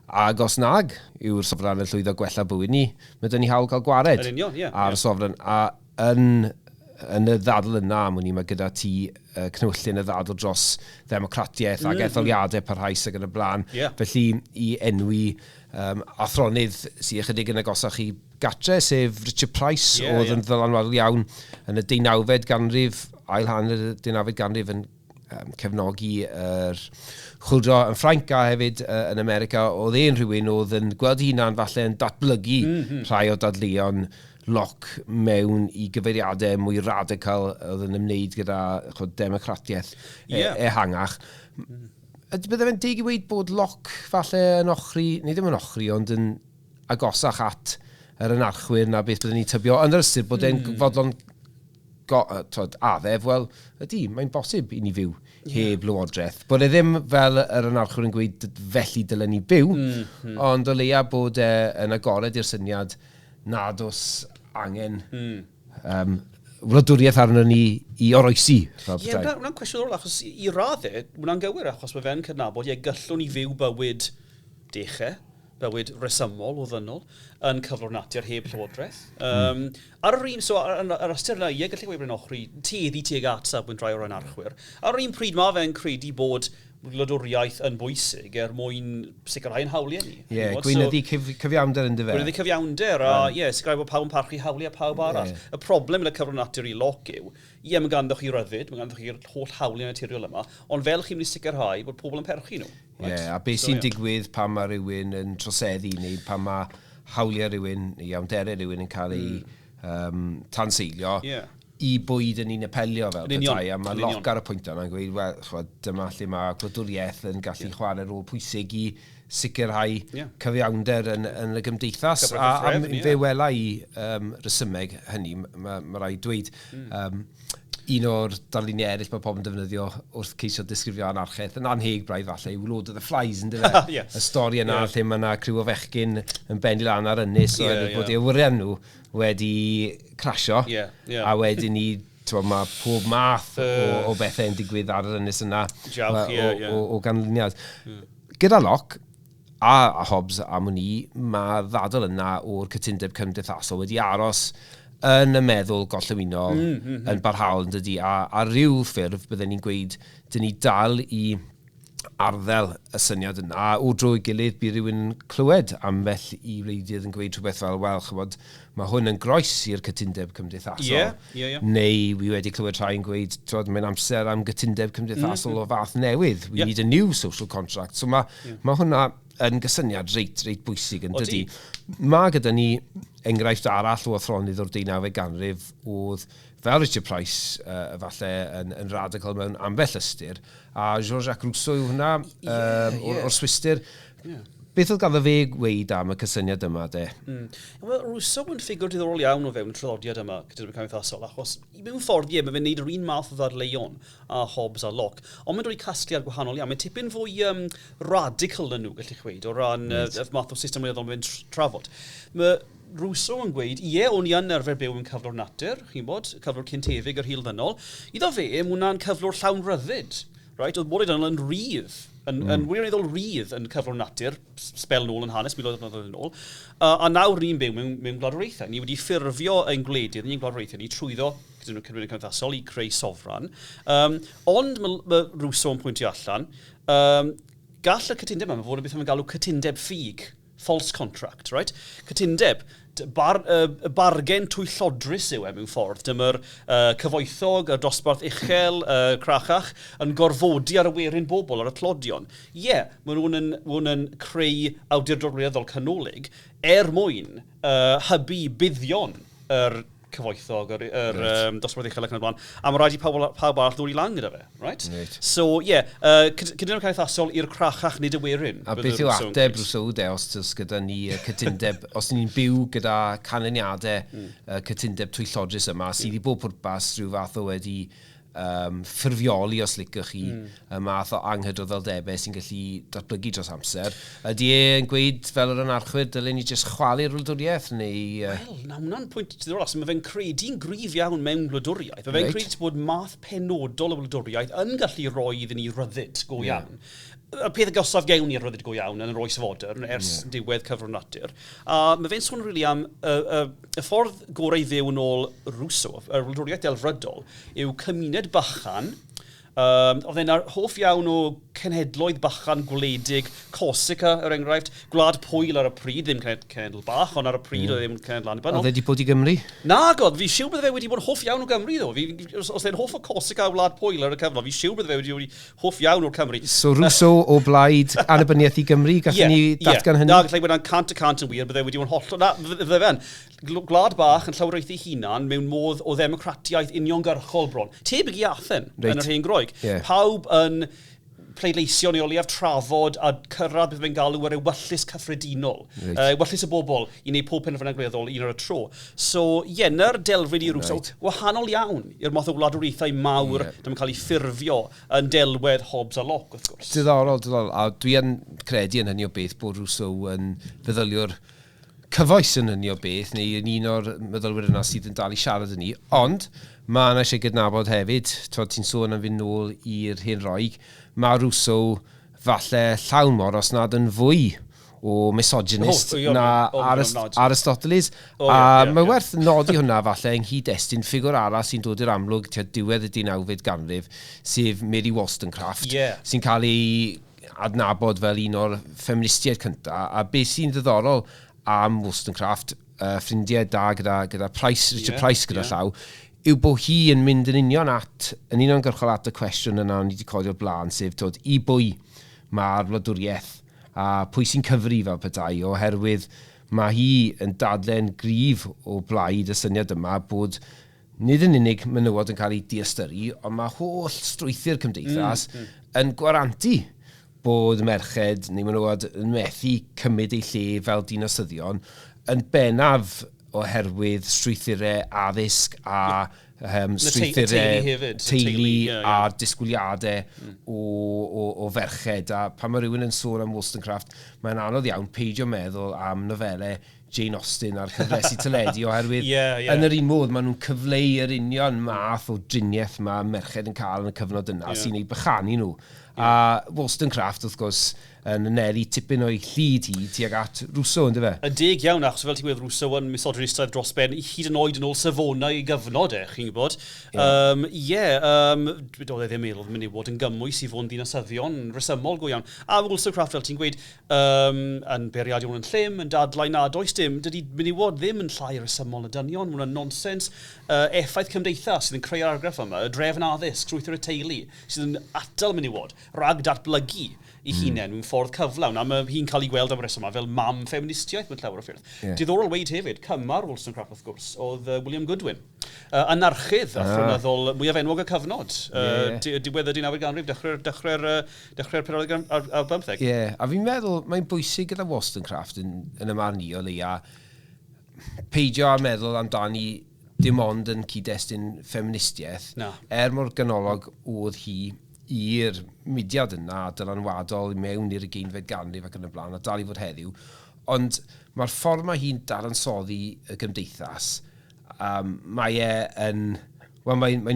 Ac os nag yw'r sofran yn llwyddo gwella bywyd ni, mae dyn ni hawl cael gwared ar y sofran. A yn y ddadl yna, mae gyda ti cnwllyn y ddadl dros ddemocratiaeth ac etholiadau parhaus ac yn y blaen. Felly i enwi athronydd sy'n ychydig yn agosach i gatre, sef Richard Price, oedd yn ddylanwadol iawn yn y 19fed ganrif, ail hanner y 19fed ganrif yn cefnogi yr chwildro yn Ffrainc a hefyd yn America. Oedd e'n rhywun oedd yn gweld hunan falle yn datblygu rhai o dadleuon loc mewn i gyfeiriadau mwy radical oedd yn ymwneud gyda democratiaeth ehangach. Bydde fe'n dig i weid bod loc falle yn ochri, neu ddim yn ochri, ond yn agosach at yr ynarchwyr na beth byddwn ni tybio. Yn yr ystyr bod e'n fodlon addef, wel, mae'n bosib i ni fyw heb lywodraeth. Bod e ddim fel yr ynarchwyr yn gweud felly dylen ni byw, ond o leia bod e'n agored i'r syniad nad oes angen wladwriaeth arno ni i oroesi. Wna'n cwestiwn o'r achos i raddau, wna'n gywir achos mae fe'n cydnabod gallwn ni fyw bywyd dechau, bywyd resymol o ddynol, yn cyflwr natur heb llywodraeth. Ar yr un, so ar ystyr yna, gallu gweud yn ochri, tueddi tuag at safbwynt rai o'r anarchwyr. Ar yr un pryd mae fe'n credu bod wladwriaeth yn bwysig mwyn sicrhau'n hawliau ni. Gweinyddu cyfiawnder yn dyfer. Gweinyddu cyfiawnder, a sicrhau bod pawb yn parchu hawliau pawb arall. Y problem yn y cyflwr natur i loc yw, mae ganddo chi ryddid, mae ganddo chi'r holl hawliau naturiol yma, ond fel chi'n mynd i sicrhau bod pobl yn perchu nhw. A beth sy'n digwydd pan mae rhywun yn troseddu, neu pan mae hawliau rhywun, neu iawnderau rhywun yn cael ei tanseilio, i bwyd yn un apelio fel petai, a mae loc ar y pwynt yna'n gweud, wel, dyma lle mae gwladwriaeth yn gallu chwarae rôl pwysig i sicrhau cyfiawnder yn y gymdeithas. A fe wela i resymeg hynny, mae rhaid dweud, un o'r darluniau eraill mae pobl yn defnyddio wrth ceisio disgrifio anarchaeth yn anheg braidd falle, yw Lord of the Flies yn dyfa. Y stori yna lle mae yna criw o fechgyn yn benni lan ar ynys, bod ei awyrian nhw wedi crasio, a wedyn ni, mae pob math o bethau yn digwydd ar yr ynys yna o ganlyniad. Gyda loc, a Hobbes am hwnni, mae ddadl yna o'r cytundeb cymdeithasol wedi aros yn y meddwl gollewinol yn barhaol yn dydi, a rhyw ffurf byddwn ni'n gweud, dyn ni dal i arddel y syniad yna, o dro i gilydd bydd rhywun yn clywed ambell i wleidydd yn gweud rhywbeth fel, wel, chybod, mae hwn yn groes i'r cytundeb cymdeithasol. Neu wi wedi clywed rhai yn gweud, mae'n amser am gytundeb cymdeithasol o fath newydd. We need a new social contract. So mae hwnna yn gysyniad reit bwysig yn dydi. Mae gyda ni enghraifft arall o athronydd o'r 19eg ganrif oedd fel Richard Price, falle yn radical mewn ambell ystyr, a Jean-Jacques Rousseau yw hwnna o'r Swistir. Beth oedd ganddo fe gweud am y cysyniad yma, de? Wel, Rousseau yn ffigwr diddorol iawn o fewn y traddodiad yma, gyda'r cymdeithasol, achos mewn ffordd, mae fe'n neud yr un math o ddadleuon a Hobbes a Locke, ond mae'n dod i casgliad gwahanol iawn. Mae'n tipyn fwy radical yn nhw, gallech weid, o ran y math o system weddol mae'n trafod. Mae Rousseau yn gweud, o'n i yn arfer byw yn cyflwr natur, chi'n bod, cyflwr cyntefig yr hil ddynol. Iddo fe, mae hwnna'n cyflwr llawn ryddid. Right? Oedd bod yn rydd, yn wirioneddol rydd yn cyflwr natur, spel nôl yn hanes, miloedd o flynyddoedd yn ôl, a nawr ni'n byw mewn Gwladwriaeth. Ni wedi ffurfio ein gwledydd, ni'n Gwladwriaeth, ni trwyddo Cychwynnir cymdeithasol i creu sofran. Ond mae Rousseau yn pwyntio allan, gall y cytundeb yma fod yn beth yn galw cytundeb ffug, false contract, right? Cytundeb, bargen twy llodrus yw mewn ffordd. Dyma'r cyfoethog, y dosbarth uchel, crachach, yn gorfodi ar y werin bobl, ar y clodion. Mae nhw'n yn creu awdurdod gwleidyddol canolig mwyn hybu buddion yr cyfoethog, yr dosbarth uchel ac yn y blaen, a mae rhaid i pawb arall ddod i lan gyda fe. Right? So, cytundeb cymdeithasol i'r crachach nid y werin. A beth yw ateb Rousseau de, os gyda ni cytundeb, os ni'n byw gyda canlyniadau cytundeb twyllodrus yma, sydd i bob pwrpas rhyw fath o wedi ffurfioli os licwch chi y math o anghydroddeldebau sy'n gallu datblygu dros amser. Ydy e'n gweud fel yr anarchwyr, dylen ni jyst chwalu'r wladwriaeth neu... Wel, na hwnna'n pwynt diddorol, mae fe'n credu'n gryf iawn mewn wladwriaeth. Mae fe'n credu bod math penodol o wladwriaeth yn gallu roi iddyn ni ryddid go iawn. Y peth agosaf gewn i'r ryddid go iawn yn yr oes fodern ers diwedd cyfrwng natur. A mae fe'n sôn rili am y ffordd gorau ddew yn ôl Rousseau, y wladwriaeth delfrydol, yw cymuned bychan. Oedd e'n hoff iawn o cenhedloedd bychan gwledig, Corsica, enghraifft, Gwlad Pwyl ar y pryd, ddim cenhedl bach, ond ar y pryd oedd ddim cenhedl annibynnol. Oedd e wedi bod i Gymru? Na, god, fi siŵr bydde fe wedi bod hoff iawn o Gymru, ddo. Os e'n hoff o Corsica a Gwlad Pwyl ar y cyfnod, fi siŵr bydde fe wedi bod hoff iawn o'r Cymru. So Rousseau o blaid annibyniaeth i Gymru, gallwn ni datgan hynny? Na, gallai bod yna'n cant y cant yn wir, bydde wedi bod holl... Na, fydde fe'n. Gwlad bach yn llawraethu hunan mewn modd o ddemocratiaeth uniongyrchol bron. Tebyg i Athen yn yr hen Groeg. Pawb yn pleidleisio neu o leiaf trafod a cyrraedd beth fe'n galw ar ewyllus cyffredinol. Ewyllus y bobl i wneud pob penderfyniad gwleidyddol un ar y tro. So, na'r delfryd i Rousseau, wahanol iawn i'r math o wladwriaethau mawr dyma'n cael ei ffurfio yn delwedd Hobbes a Locke, wrth gwrs. Diddorol. A dwi yn credu yn hynny o beth bod Rousseau yn feddyliwr cyfoes yn hynny o beth, neu yn un o'r meddylwyr yna sydd yn dal i siarad yn ni. Ond, mae yna eisiau gydnabod hefyd, ti'n sôn am fynd nôl i'r hen roig, mae Rousseau falle llawn mor os nad yn fwy o misogynist na Aristoteles. Mae werth nodi hwnna falle yng nghyd-destun ffigwr arall sy'n dod i'r amlwg tua diwedd y 19fed ganrif, sef Mary Wollstonecraft, sy'n cael ei adnabod fel un o'r ffeministiaid cyntaf, a beth sy'n ddiddorol am Wollstonecraft, ffrindiau da gyda Price, Richard Price gyda llaw, yw bod hi yn mynd yn uniongyrchol at y cwestiwn yna ni wedi codi o'r blaen, sef i bwy mae'r wladwriaeth a pwy sy'n cyfri fel petai, oherwydd mae hi yn dadlen gryf o blaid y syniad yma bod nid yn unig menywod yn cael ei diastyru, ond mae holl strwythu'r cymdeithas yn gwarantu bod merched neu menywod yn methu cymryd ei lle fel dinasyddion yn bennaf oherwydd strwythurau addysg a strwythurau teulu a disgwyliadau o ferched. A pan mae rhywun yn sôn am Wollstonecraft, mae'n anodd iawn peidio meddwl am nofelau Jane Austen a'r cyfresu teledu, oherwydd yn yr un modd maen nhw'n cyfleu yr union math o driniaeth mae merched yn cael yn y cyfnod yna sy'n ei bychanu nhw. A Wollstonecraft, wrth gwrs, yn anelu tipyn o'i llyd hi tuag at Rousseau, ynddo fe? Y deg iawn, achos fel ti'n gweud Rousseau yn misogynistaidd dros ben, hyd yn oed yn ôl safonau i gyfnod chi'n gwybod. Doedd e ddim meddwl mynd i fod yn gymwys i fod yn ddinasyddion resymol go iawn. A Wollstonecraft, fel ti'n gweud, yn beiriadio yn llym, yn dadlau nad oes dim, dydy mynd i fod ddim yn llai resymol y dynion, mwyn yn nonsens. Effaith cymdeithas sydd yn creu'r argraff yma, y drefn addysg, strwythur y teulu, sydd yn atal mynd i fod, rhag datblygu i hunain mewn ffordd cyflawn. A mae hi'n cael ei gweld am reswm fel mam ffeministiaeth mewn llawer o ffyrdd. Diddorol weid hefyd, cymar Wollstonecraft wrth gwrs, oedd William Goodwin. Anarchydd athronyddol mwyaf enwog y cyfnod. Diwedd y 19af ganrif, dechrau'r Pennod ar 15. Ie, a fi'n meddwl, mae'n bwysig gyda Wollstonecraft yn y marn i o leia peidio a meddwl amdani dim ond yn cyd-destun ffeministiaeth, mor ganolog oedd hi i'r mudiad yna dylanwadol mewn i'r 20fed ganrif ac yn y blaen, a dal i fod heddiw. Ond mae'r ffordd mae hi'n dadansoddi y gymdeithas, mae'n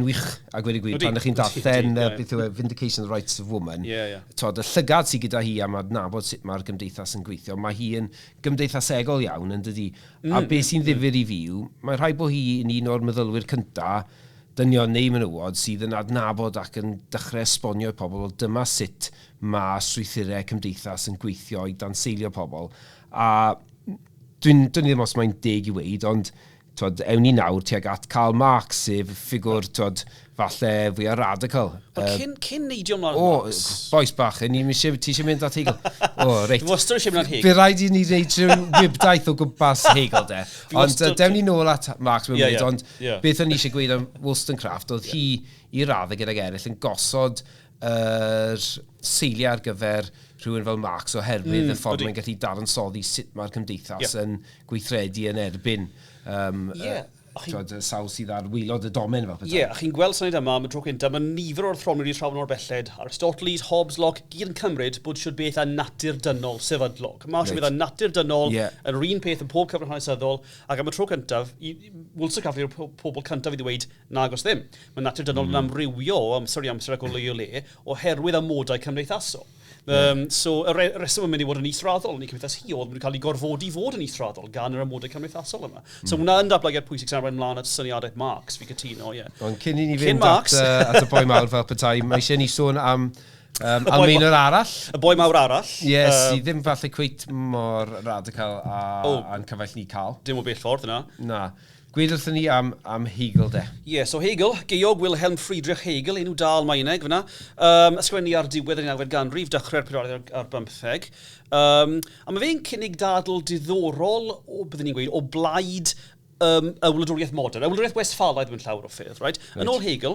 wych a gweud y gwir pan ydych chi'n darllen beth yw Vindication of the Rights of Woman. Y llygad sydd gyda hi am adnabod sut mae'r gymdeithas yn gweithio, mae hi yn gymdeithasegol iawn yn dydi. A beth sy'n ddifyr i fi yw, mae rhaid bod hi yn un o'r meddylwyr cyntaf dynion neu menywod sydd yn adnabod ac yn dechrau esbonio i pobl, dyma sut mae strwythurau cymdeithas yn gweithio i danseilio pobl. A dwi'n ddim os mae'n deg i weid, ond ewn ni nawr tuag at Karl Marx, sef ffigwr falle fwy o radical. Cyn neidio mlaen Marx? Boes bach, ti eisiau mynd at Hegel? Reit. Dwi'n wastad eisiau mynd at Hegel. Fe rhaid i ni wneud wybdaeth o gwmpas Hegel, de. Ond dewn ni nôl at Marx mewn munud, ond beth o'n i eisiau gweud am Wollstonecraft, oedd hi i raddau gyda'r eraill yn gosod seiliau ar gyfer rhywun fel Marx oherwydd y ffordd mae'n gallu dadansoddi sut mae'r cymdeithas yn gweithredu yn erbyn sawl sydd ar wylod y domen fel petai. A chi'n gweld syniad yma am y tro cyntaf, mae nifer o'r athronwyr i trafod o'r belled, Aristoteles, Hobbes, Locke, gyd yn cymryd bod siwr beth a natur dynol sefydlog. Mae siwr beth a natur dynol yn yr un peth yn pob cyfnod hanesyddol, ac am y tro cyntaf, Wollstonecraft yw'r pobl cyntaf i ddweud nag os ddim. Mae natur dynol yn amrywio o amser i amser ac o le o le, oherwydd amodau cymdeithasol. So, y reswm yn mynd i fod yn israddol yn ei cymdeithas hi oedd yn cael ei gorfodi fod yn israddol gan yr amodau cymdeithasol yma. So, hwnna yn dablygiad pwysig sy'n arwain ymlaen at syniadaeth Marx, fi cytuno, Ond cyn i ni fynd at y boi mawr fel petai, mae eisiau ni sôn am Almaenwr arall. Y boi mawr arall. Sydd ddim falle cweit mor radical a'n cyfaill ni cael. Dim o bell ffordd yna. Na. Gweud wrthyn ni am Hegel, de. So Hegel, geog Wilhelm Friedrich Hegel, enw dal Maineg fyna. Ysgrifennu ar diwedd y 19fed ganrif, dechrau'r Pennod ar 15. A mae fe'n cynnig dadl diddorol, byddwn ni'n gweud, o blaid y Wladwriaeth modern. Y Wladwriaeth Westfalaidd mewn llawer o ffyrdd, right? Yn ôl Hegel,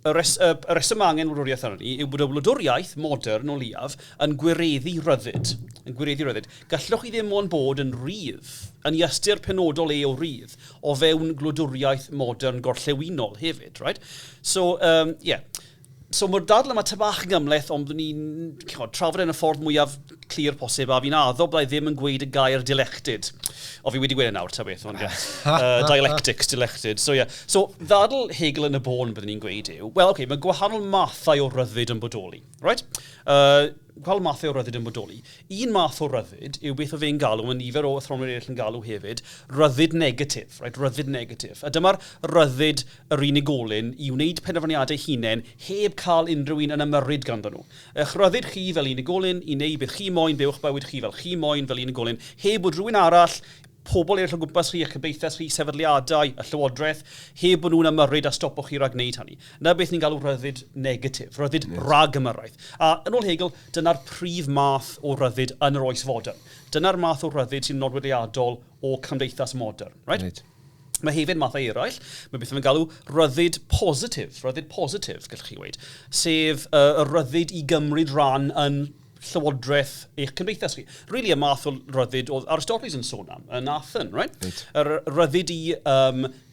y reswm angen Wladwriaeth arni yw bod y Wladwriaeth modern o leiaf yn gwireddu ryddid. Gallwch chi ddim ond bod yn rydd, yn ystyr penodol o rydd, o fewn gwladwriaeth modern gorllewinol hefyd, right? So, So mae'r dadl yma tybach yn gymleth, ond byddwn ni'n trafod yn y ffordd mwyaf clir posib, a fi'n addo byddai ddim yn gweud y gair dilected. O fi wedi gweud e nawr, ta beth, ond dialectics, dilected. So ddadl Hegel yn y bôn byddwn ni'n gweud yw, mae gwahanol mathau o ryddid yn bodoli, right? Gwahanol mathau o ryddid yn bodoli. Un math o ryddid yw beth o fe'n galw, yn nifer o athronwyr eraill yn galw hefyd, ryddid negatif, right? Ryddid negatif. A dyma'r ryddid yr unigolyn i wneud penderfyniadau hunain heb cael unrhyw un yn ymyrryd ganddyn nhw. Eich ryddid chi fel unigolyn i wneud beth chi moyn, bewch bywyd chi fel chi moyn fel unigolyn, heb bod rhywun arall, pobl eraill o gwmpas chi, eich cybeithas chi, sefydliadau, y llywodraeth, heb bod nhw'n ymyrryd a stopwch chi rhag wneud hynny. Yna beth ni'n galw ryddid negatif, ryddid rhag ymyrraeth. A yn ôl Hegel, dyna'r prif math o ryddid yn yr oes fodern. Dyna'r math o ryddid sy'n nodweddiadol o cymdeithas modern. Right? Mae hefyd mathau eraill, mae beth yn galw ryddid positif, gallwch chi weid, sef y ryddid i gymryd ran yn llywodraeth eich cymdeithas chi. Really, y math o ryddid oedd Aristoteles yn sôn am, yn Athen, right? Yr ryddid i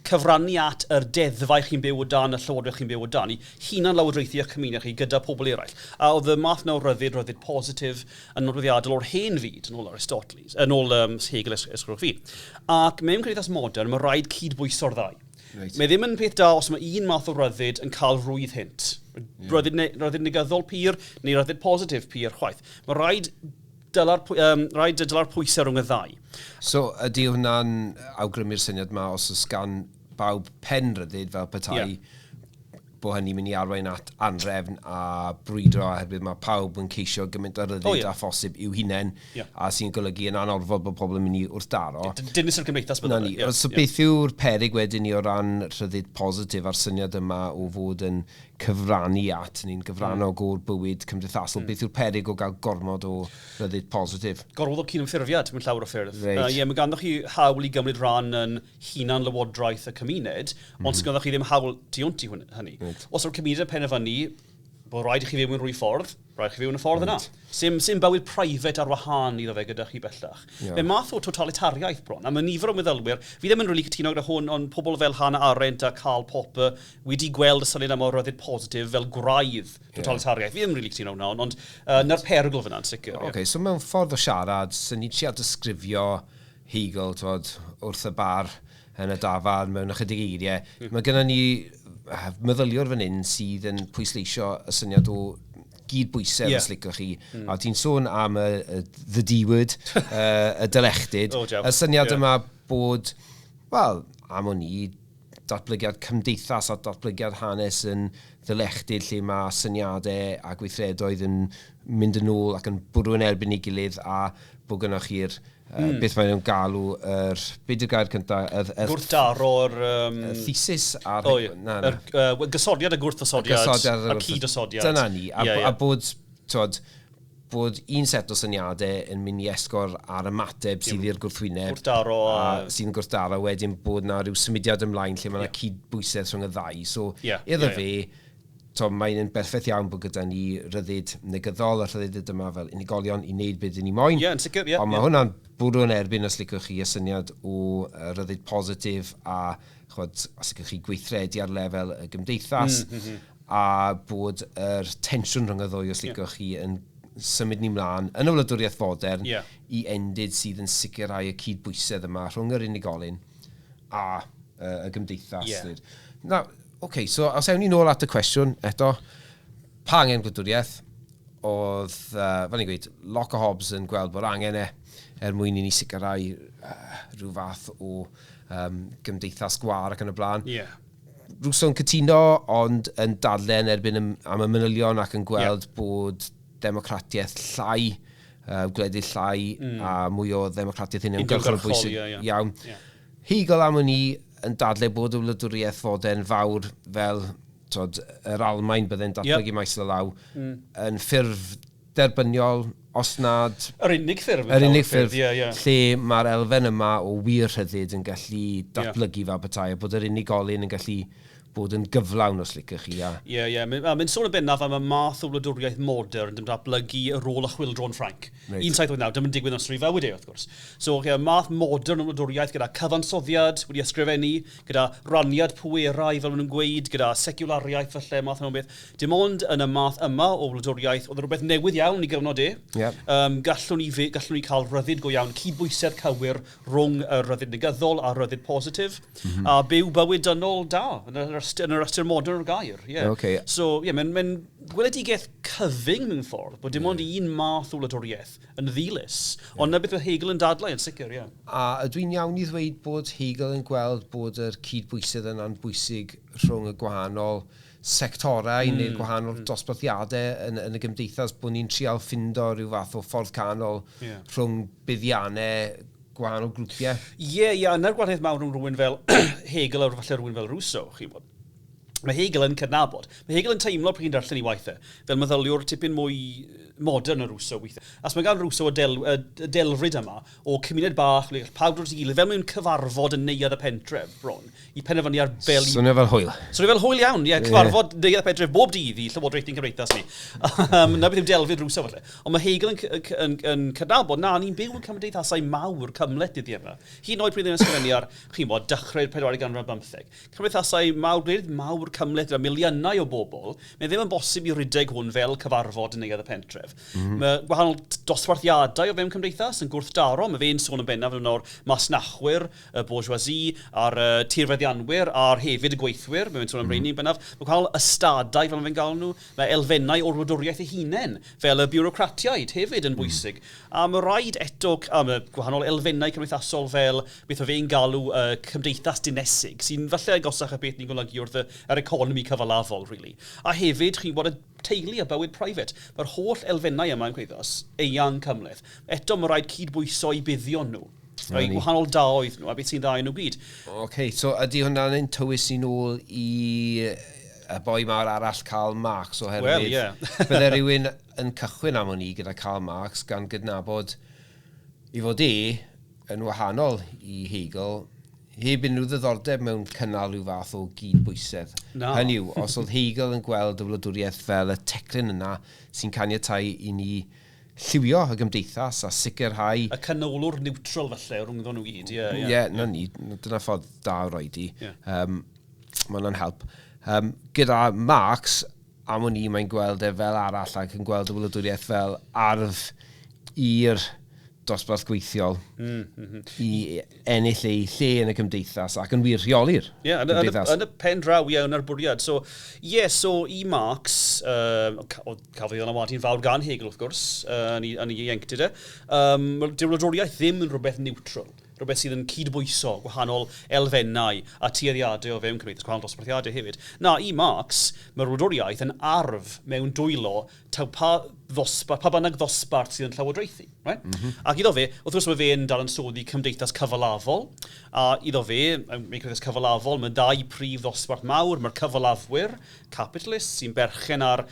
cyfrannu at yr deddfau chi'n byw o dan, y llywodraeth chi'n byw o dan, i hunan lawodreithi eich cymuned chi gyda pobl eraill. A oedd y math na o ryddid positif yn nodweddiadol o'r hen fyd, yn ôl Aristoteles, yn ôl Hegel ysgrifennodd fi. Ac mewn cymdeithas modern, mae rhaid cydbwyso'r ddau. Mae ddim yn peth da os mae un math o ryddid yn cael rwydd hynt. ryddid negyddol pyr neu ryddid positif pyr chwaith. Mae rhaid dyla'r pwysau rhwng y ddau. So, ydy hwnna'n awgrymu'r syniad yma os oes gan bawb pen ryddid fel petai, bod hynny'n mynd i arwain at anrefn a brwydro oherwydd mae pawb yn ceisio gymaint o ryddid a phosib i'w hunain a sy'n golygu yn anorfod bod pobl yn mynd i wrthdaro. Dynus yr gymdeithas byddai. So beth yw'r peryg wedyn ni o ran ryddid positif a'r syniad yma o fod yn cyfrannu at, ni'n gyfrannog o'r bywyd cymdeithasol. Beth yw'r peryg o gael gormod o ryddid positif? Gormod o cydymffurfiad mewn llawer o ffyrdd. Mae ganddoch chi hawl i gymryd rhan yn hunan lywodraeth y cymuned, ond sy'n ganddoch chi ddim hawl tu hwnt i hynny. Os o'r cymuned yn penderfynu bod rhaid i chi fyw yn rwy ffordd, rhaid i chi fyw yn y ffordd yna. Sy'n bywyd private ar wahân iddo fe gyda chi bellach. Fe math o totalitariaeth bron. A mae nifer o meddylwyr, fi ddim yn rili cytuno gyda hwn, ond pobl fel Hannah Arendt a Karl Popper wedi gweld y syniad am o ryddid positif fel gwraidd totalitariaeth. Fi ddim yn rili cytuno hwnna, ond na'r perygl fyna yn sicr. So mewn ffordd o siarad, sy'n ni'n siarad disgrifio Hegel wrth y bar yn y dafad mewn ychydig eiriau. Mae gennym ni meddyliwr fan hyn sydd yn pwysleisio y syniad o gydbwysedd os licwch chi. A ti'n sôn am the D-word, y dylechdyd. Y syniad yma bod, wel, am o'n i, datblygiad cymdeithas a datblygiad hanes yn ddylechdyd lle mae syniadau a gweithredoedd yn mynd yn ôl ac yn bwrw yn erbyn ei gilydd a bod gynnwch chi'r beth mae nhw'n galw beth yw'r gair cyntaf? Gwrthdaro'r thesis a'r... gysodiad a gwrthosodiad a cyd-osodiad. Dyna ni. A bod un set o syniadau yn mynd i esgor ar ymateb sydd i'r gwrthwyneb. Sy'n gwrthdaro wedyn bod yna rhyw symudiad ymlaen lle mae yna cydbwysedd rhwng y ddau. So, iddo fe, mae'n berffaith iawn bod gyda ni ryddid negyddol a ryddid yma fel unigolion i wneud beth ni moyn. Ond mae hwnna'n bwrw yn erbyn os licwch chi y syniad o ryddid positif a os licwch chi gweithredu ar lefel y gymdeithas a bod yr tensiwn rhwng y ddwy os licwch chi yn symud ni mlaen yn y wladwriaeth fodern i endid sydd yn sicrhau y cydbwysedd yma rhwng yr unigolyn a y gymdeithas. So os ewn ni nôl at y cwestiwn eto, pa angen gwladwriaeth oedd, fan i'n gweud, loc o Hobbes yn gweld bod angen mwyn i ni sicrhau rhyw fath o gymdeithas gwar ac yn y blaen. Rousseau'n cytuno, ond yn dadlen erbyn am y manylion ac yn gweld bod democratiaeth llai, gwledydd llai a mwy o democratiaeth yn ymgyrchol bwysig iawn. Hegel am hynny yn dadle bod y wladwriaeth fodern fawr fel yr Almaen bydde'n datblygu maes o law yn ffurf derbyniol os nad... Yr unig ffurf. Lle mae'r elfen yma o wir rhyddid yn gallu datblygu fel petai a bod yr unigolyn yn gallu bod yn gyflawn os licwch chi. Mae'n sôn yn bennaf am y math o wladwriaeth modern yn datblygu y rôl y chwildro'n Ffrainc. 1789, dim yn digwydd yn ystod i fywyd wrth gwrs. So, math modern o wladwriaeth gyda cyfansoddiad wedi ysgrifennu, gyda raniad pwerau fel maen nhw'n gweud, gyda seculariaeth falle, math yma o beth. Dim ond yn y math yma o wladwriaeth, oedd rhywbeth newydd iawn i gyfnod gallwn ni cael ryddid go iawn, cydbwysedd cywir rhwng y ryddid negyddol a ryddid positif, a byw bywyd dynol da, yn yr ystyr modern o'r gair. So, mae'n gweledigaeth cyfyng mewn ffordd, bod dim ond un math o wladwriaeth yn ddilys, ond na beth oedd Hegel yn dadlau yn sicr, A ydwi'n iawn i ddweud bod Hegel yn gweld bod yr cydbwysedd yna'n bwysig rhwng y gwahanol sectorau neu'r gwahanol dosbarthiadau yn y gymdeithas, bod ni'n trial ffindo rhyw fath o ffordd canol rhwng buddiannau gwahanol grwpiau. Yna'r gwahaniaeth mawr rhwng rhywun fel Hegel a falle rhywun fel Rousseau, chi'n bod. Mae Hegel yn cydnabod. Mae Hegel yn teimlo pryd chi'n darllen ei waithau, fel meddyliwr tipyn mwy modern o Rousseau weithio. As mae gan Rousseau y delfryd yma o cymuned bach, lle pawb drwy'r gilydd, fel mewn cyfarfod yn neuadd y pentref bron, i penderfynu ar fel... Swnio fel hwyl. Swnio fel hwyl iawn, cyfarfod neuadd y pentref bob dydd i Llywodraeth ein Cymreithas ni. Na beth yw delfryd Rousseau falle. Ond mae Hegel yn cydnabod, ni'n byw yn cymdeithasau mawr cymlet iddi yma. Hyd yn oed pryd yn ysgrifennu ar, chi'n bod, dechrau'r 4 ganrif 15. Cymdeithasau mawr mawr cymleth gyda miliynau o bobl, mae ddim yn bosib i rydeg hwn fel cyfarfod yn neuadd y pentref. Mae gwahanol dosbarthiadau o fewn cymdeithas yn gwrthdaro. Mae fe'n sôn yn bennaf yn o'r masnachwyr, y bourgeoisie, a'r tirfeddianwyr, a'r hefyd y gweithwyr. Mae fe'n sôn am reini yn bennaf. Mae gwahanol ystadau fel mae'n galw nhw. Mae elfennau o'r wladwriaeth eu hunain, fel y biwrocratiaid hefyd yn bwysig. A mae rhaid eto, mae gwahanol elfennau cymdeithasol fel beth o fe'n galw cymdeithas dinesig, sy'n falle agosach a beth ni'n golygu wrth yr economi cyfalafol, really. A hefyd, chi'n bod y teulu a bywyd private. Mae'r holl elfennau yma yn gweithos, eang cymleth. Eto mae rhaid cydbwyso i buddion nhw. Rhaid gwahanol daoedd nhw, a beth sy'n dda yn nhw gyd. OK, so ydy hwnna'n ein tywys i nôl i y boi mawr arall Karl Marx oherwydd Well, yeah. bydde rhywun yn cychwyn am hwnni gyda Karl Marx gan gydnabod i fod yn wahanol i Hegel heb unrhyw ddiddordeb mewn cynnal rhyw fath o gydbwysedd. No. Hynny yw, os oedd Hegel yn gweld y wladwriaeth fel y teclyn yna sy'n caniatáu i ni lliwio y gymdeithas a sicrhau... Y canolwr niwtral falle rhwng nhw gyd, ie. Ie, na ni, dyna ffordd da o roed i. Mae hwnna'n help. Gyda Marx, am o'n i mae'n gweld e fel arall ac yn gweld y wladwriaeth fel arf i'r dosbarth gweithiol i ennill ei lle yn y cymdeithas ac yn wir rheoli'r gymdeithas. Yn y pen draw iawn ar bwriad. So i Marx, cafodd ei ddanawadu'n fawr gan Hegel wrth gwrs, yn ei ieuenctid dyw'r wladwriaeth ddim yn rhywbeth niwtral. Rhywbeth sydd yn cydbwyso gwahanol elfennau a tueddiadau o fewn cymdeithas, gwahanol dosbarthiadau hefyd. Na, i Marx, mae'r wladwriaeth yn arf mewn dwylo pa bynnag ddosbarth sydd yn llawodraethu. Right? Ac iddo fe, wrth gwrs mae fe yn dal yn soddi cymdeithas cyfalafol, a iddo fe, mewn cymdeithas cyfalafol, mae dau prif ddosbarth mawr, mae'r cyfalafwyr, capitalist, sy'n berchen ar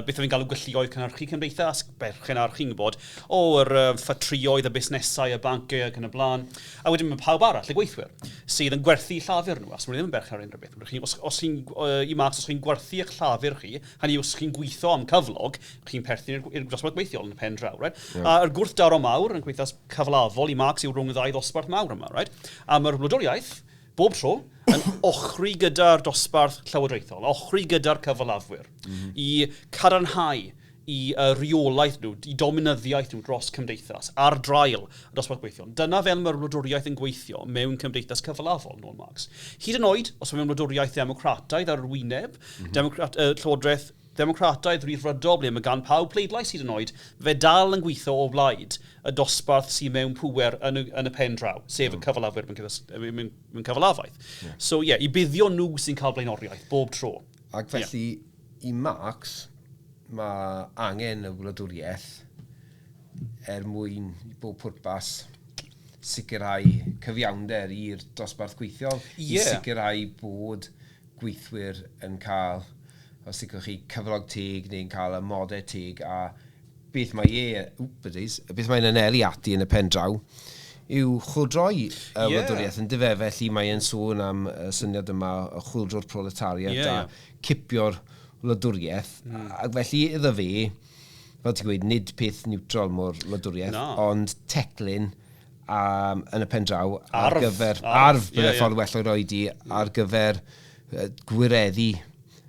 beth o'n galw gylluoedd cynhyrchu cymdeithas, berchen ar chi'n gwybod, o'r ffatrioedd, y busnesau, y banciau ac yn y blaen. A wedyn mae pawb arall, y gweithwyr, sydd yn gwerthu llafur nhw, os mae ddim yn berchen ar unrhyw beth. Os chi'n gwerthu eich llafur chi, hynny os chi'n gweithio am cyflog, chi'n perthyn i'r dosbarth gweithiol yn y pen draw. Right? A'r gwrthdaro mawr yn gweithio cyfalafol i Marx yw rhwng y ddau ddosbarth mawr yma. Right? A mae'r wladwriaeth, bob tro, yn ochri gyda'r dosbarth llawodraethol, ochri gyda'r cyfalafwyr, i cadarnhau i reolaeth nhw, i dominyddiaeth nhw dros cymdeithas, ar drail y dosbarth gweithiol. Dyna fel mae'r wladwriaeth yn gweithio mewn cymdeithas cyfalafol, nôl Marx. Hyd yn oed, os mae'n wladwriaeth democrataidd ar yr wyneb, llywodraeth democrataidd ryddfrydol, ble mae gan pawb pleidlais hyd yn oed, fe dal yn gweithio o blaid y dosbarth sy'n mewn pŵer yn y pen draw, sef y cyfalafwyr mewn cyfalafaeth. So i buddio nhw sy'n cael blaenoriaeth, bob tro. Ac felly, i Marx, mae angen y wladwriaeth mwyn i bob pwrpas sicrhau cyfiawnder i'r dosbarth gweithiol, i sicrhau bod gweithwyr yn cael, os ydych chi cyflog teg neu'n cael y modau teg, a beth mae'n anelu ati yn y pen draw yw chwldroi y wladwriaeth yn dyfe, felly mae'n sôn am y syniad yma o chwldro'r proletariat a cipio'r wladwriaeth. Ac felly iddo fe, fel ti'n gweud, nid peth niwtral mor wladwriaeth, ond teclyn yn y pen draw ar gyfer, byddai ffordd well o'i roed i, ar gyfer gwireddu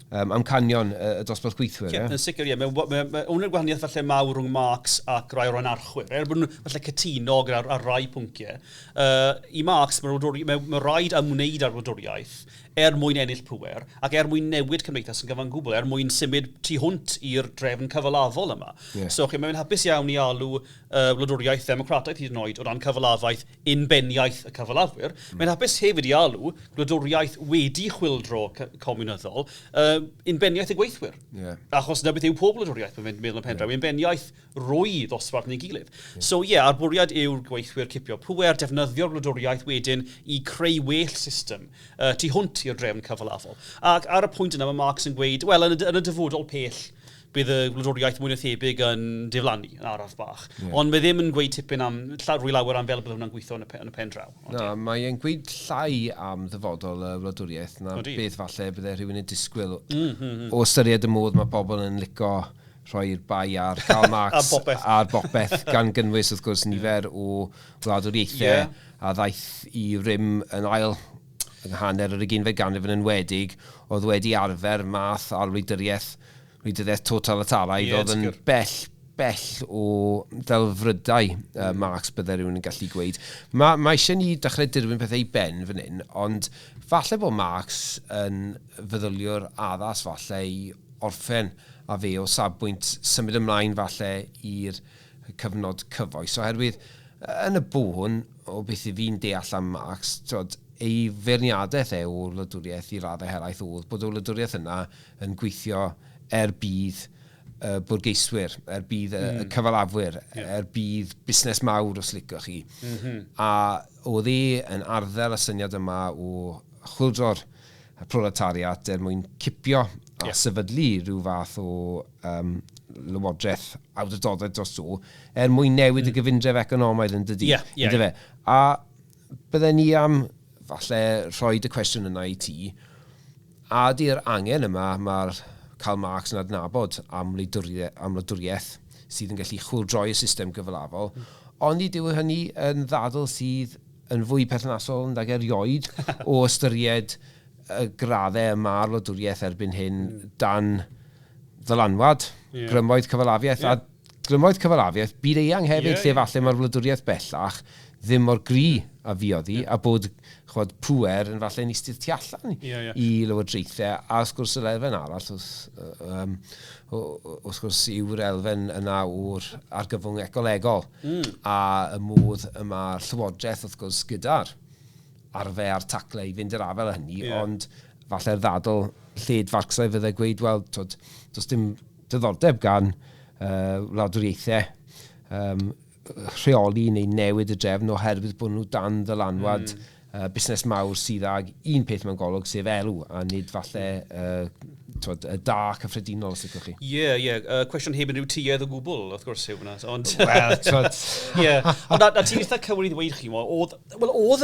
amcanion y dosbarth gweithwyr. Yn sicr, mae yw'r gwahaniaeth falle mawr rhwng Marx ac rai o'r anarchwyr. Er bod nhw falle cytuno ar rai pwnciau. I Marx, mae rhaid ymwneud ar wladwriaeth mwyn ennill pŵer, ac mwyn newid cymdeithas yn gyfan gwbl, mwyn symud tu hwnt i'r drefn cyfalafol yma. So mae'n hapus iawn i alw wladwriaeth democrataidd hyd yn oed o ran cyfalafaeth unbeniaeth y cyfalafwyr. Mae'n hapus hefyd i alw wladwriaeth wedi chwildro comuniddol unbeniaeth y gweithwyr. Achos na beth yw pob wladwriaeth yn meddwl yn pen draw, unbeniaeth rwy ddosbarth neu gilydd. So ar bwriad yw'r gweithwyr cipio pŵer, defnyddio'r wladwriaeth wedyn i creu well system tu hwnt i'r drefn cyfalafol. Ac ar y pwynt yna mae Marx yn gweud, wel, yn y dyfodol pell, bydd y wladwriaeth mwy na thebyg yn diflannu yn araf bach. Ond mae ddim yn gweud tipyn am rwy lawer am fel bydd hwnna'n gweithio yn y pen draw. Na, mae'n gweud llai am ddyfodol y wladwriaeth na beth falle bydde rhywun yn disgwyl o ystyried y modd mae pobl yn licio rhoi'r bai ar Karl Marx a'r bopeth gan gynnwys wrth gwrs nifer o wladwriaethau a ddaeth i rym yn ail hanner yr 15 ganrif yn enwedig, oedd wedi arfer math ar wladwriaeth totalitaraidd, oedd yn bell o ddelfrydau Marx byddai rhywun yn gallu gweud. Mae eisiau ni dechrau dirwyn pethau i ben fan hyn, ond falle bod Marx yn feddyliwr addas falle i orffen a fe o safbwynt symud ymlaen falle i'r cyfnod cyfoes. Oherwydd yn y bôn o beth i fi'n deall am Marx, ei feirniadaeth o wladwriaeth i raddau helaeth oedd bod o wladwriaeth yna yn gweithio bydd bwrgeiswyr, bydd y cyfalafwyr, bydd busnes mawr os licwch chi. A oedd yn arddel y syniad yma o chwyldro'r proletariat mwyn cipio a sefydlu rhyw fath o lywodraeth awdurdodaeth dros mwyn newid y gyfundref economaidd yn dydy. A bydden ni am falle rhoi y cwestiwn yna i ti, a di'r angen yma mae'r Karl Marx yn adnabod am wladwriaeth sydd yn gallu chwyldroi y system gyfalafol, ond i dyw hynny yn ddadl sydd yn fwy perthnasol yn dag erioed o ystyried y graddau yma'r wladwriaeth erbyn hyn dan ddylanwad, grymoedd cyfalafiaeth, a grymoedd cyfalafiaeth byd eang hefyd lle falle mae'r wladwriaeth bellach ddim mor gry a fioddi, a bod pŵer yn falle yn eistedd tu allan i lywodraethau, a wrth gwrs yr elfen arall wrth gwrs yw'r elfen yna o'r argyfwng ecolegol, a y modd yma'r llywodraeth wrth gwrs gyda'r arfer a'r taclau i fynd i'r afel hynny, ond falle'r ddadl lled Farcsau fyddai gweud, wel, does dim diddordeb gan wladwriaethau rheoli neu newid y drefn oherwydd bod nhw dan ddylanwad busnes mawr sydd ag un peth mewn golwg sef elw, a nid falle y da cyffredinol os ydych chi. Cwestiwn heb yn rhyw tuedd o gwbl, wrth gwrs yw hwnna. Ond a ti'n eitha cywir i ddweud chi, oedd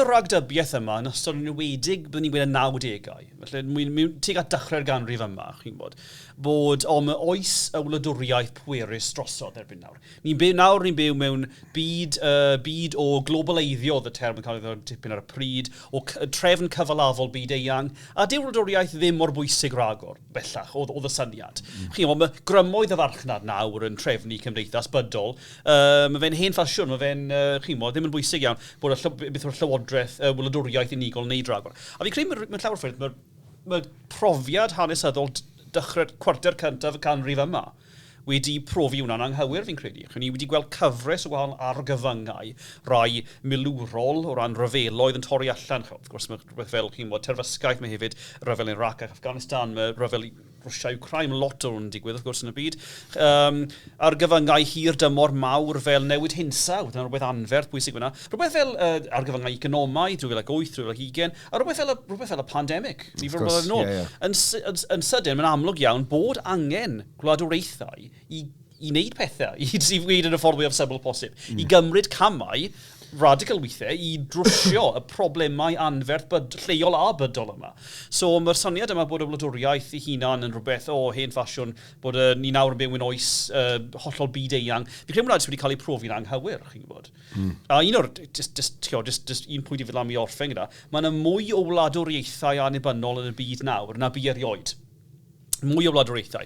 y ragdybiaeth yma yn ystod yn wedig byddwn ni'n gweud y 90au. Felly, tuag at dechrau'r ganrif yma, chi'n bod oes y wladwriaeth pwerus drosodd erbyn nawr. Ni'n byw mewn byd o globaleiddio, oedd y term yn cael ei ddod tipyn ar y pryd, o trefn cyfalafol byd eang, a di'r wladwriaeth ddim mor bwysig ragor, bellach, oedd y syniad. Mae grymoedd y farchnad nawr yn trefnu cymdeithas bydol. Mae fe'n hen ffasiwn, mae fe'n ddim yn bwysig iawn bod beth o'r llywodraeth, wladwriaeth unigol yn neud ragor. A fi'n credu mewn llawer ffyrdd, mae profiad hanesyddol dechrau cwarter cyntaf y canrif yma wedi profi hwnna'n anghywir fi'n credu. Ni wedi gweld cyfres o gwahanol argyfyngau, rai milwrol o ran ryfeloedd yn torri allan. Wrth gwrs, mae rhywbeth fel terfysgaeth, mae hefyd ryfel yn Iraq a Afghanistan, mae ryfel Rwsia Ukraine, lot o'n digwydd wrth gwrs yn y byd. Argyfyngau hir dymor mawr fel newid hinsawdd, dyna rhywbeth anferth bwysig fyna. Rhywbeth fel argyfyngau economaidd, 2008, 2020, a rhywbeth fel y pandemig. Yn sydyn, mae'n amlwg iawn bod angen gwladwriaethau i wneud pethau, i wneud yn y ffordd mwyaf syml posib, i gymryd camau radical weithiau i drwsio y problemau anferth lleol a bydol yma. So mae'r syniad yma bod y wladwriaeth ei hunan yn rhywbeth o hen ffasiwn, bod ni nawr yn byw yn oes hollol byd eang. Fi'n credu bod wedi cael ei profi'n anghywir, chi'n gwybod. A un o'r, just un pwynt i fydd am i orffen gyda, mae yna mwy o wladwriaethau anibynnol yn y byd nawr na bu erioed. Mwy o wladwriaethau.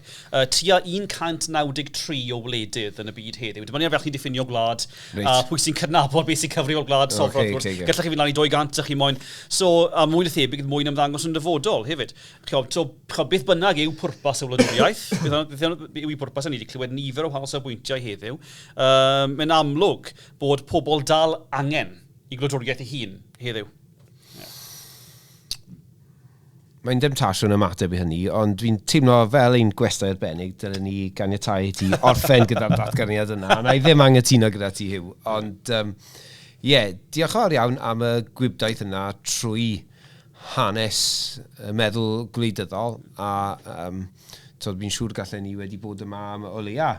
Tua 193 o wledydd yn y byd heddiw. Dyma ni ar fel chi'n diffinio gwlad, a pwy sy'n cydnabod beth sy'n cyfri o'r gwlad, sofrod. Gallech chi fynd lan i 200 chi moyn. So, a mwy na thebyg, mwy na ymddangos yn dyfodol hefyd. So, beth bynnag yw pwrpas y wladwriaeth. Beth yw ei pwrpas, ni wedi clywed nifer o wahanol safbwyntiau heddiw. Mae'n amlwg bod pobl dal angen i gwladwriaeth ei hun heddiw. Mae'n demtasiwn ymateb i hynny, ond dwi'n teimlo fel ein gwestai arbennig dylen ni ganiatáu ti orffen gyda'r datganiad yna, a i ddim angytuno gyda ti Huw. Ond, diolch yn fawr iawn am y gwybdaeth yna trwy hanes y meddwl gwleidyddol, a fi'n siŵr gallen ni wedi bod yma am o leia.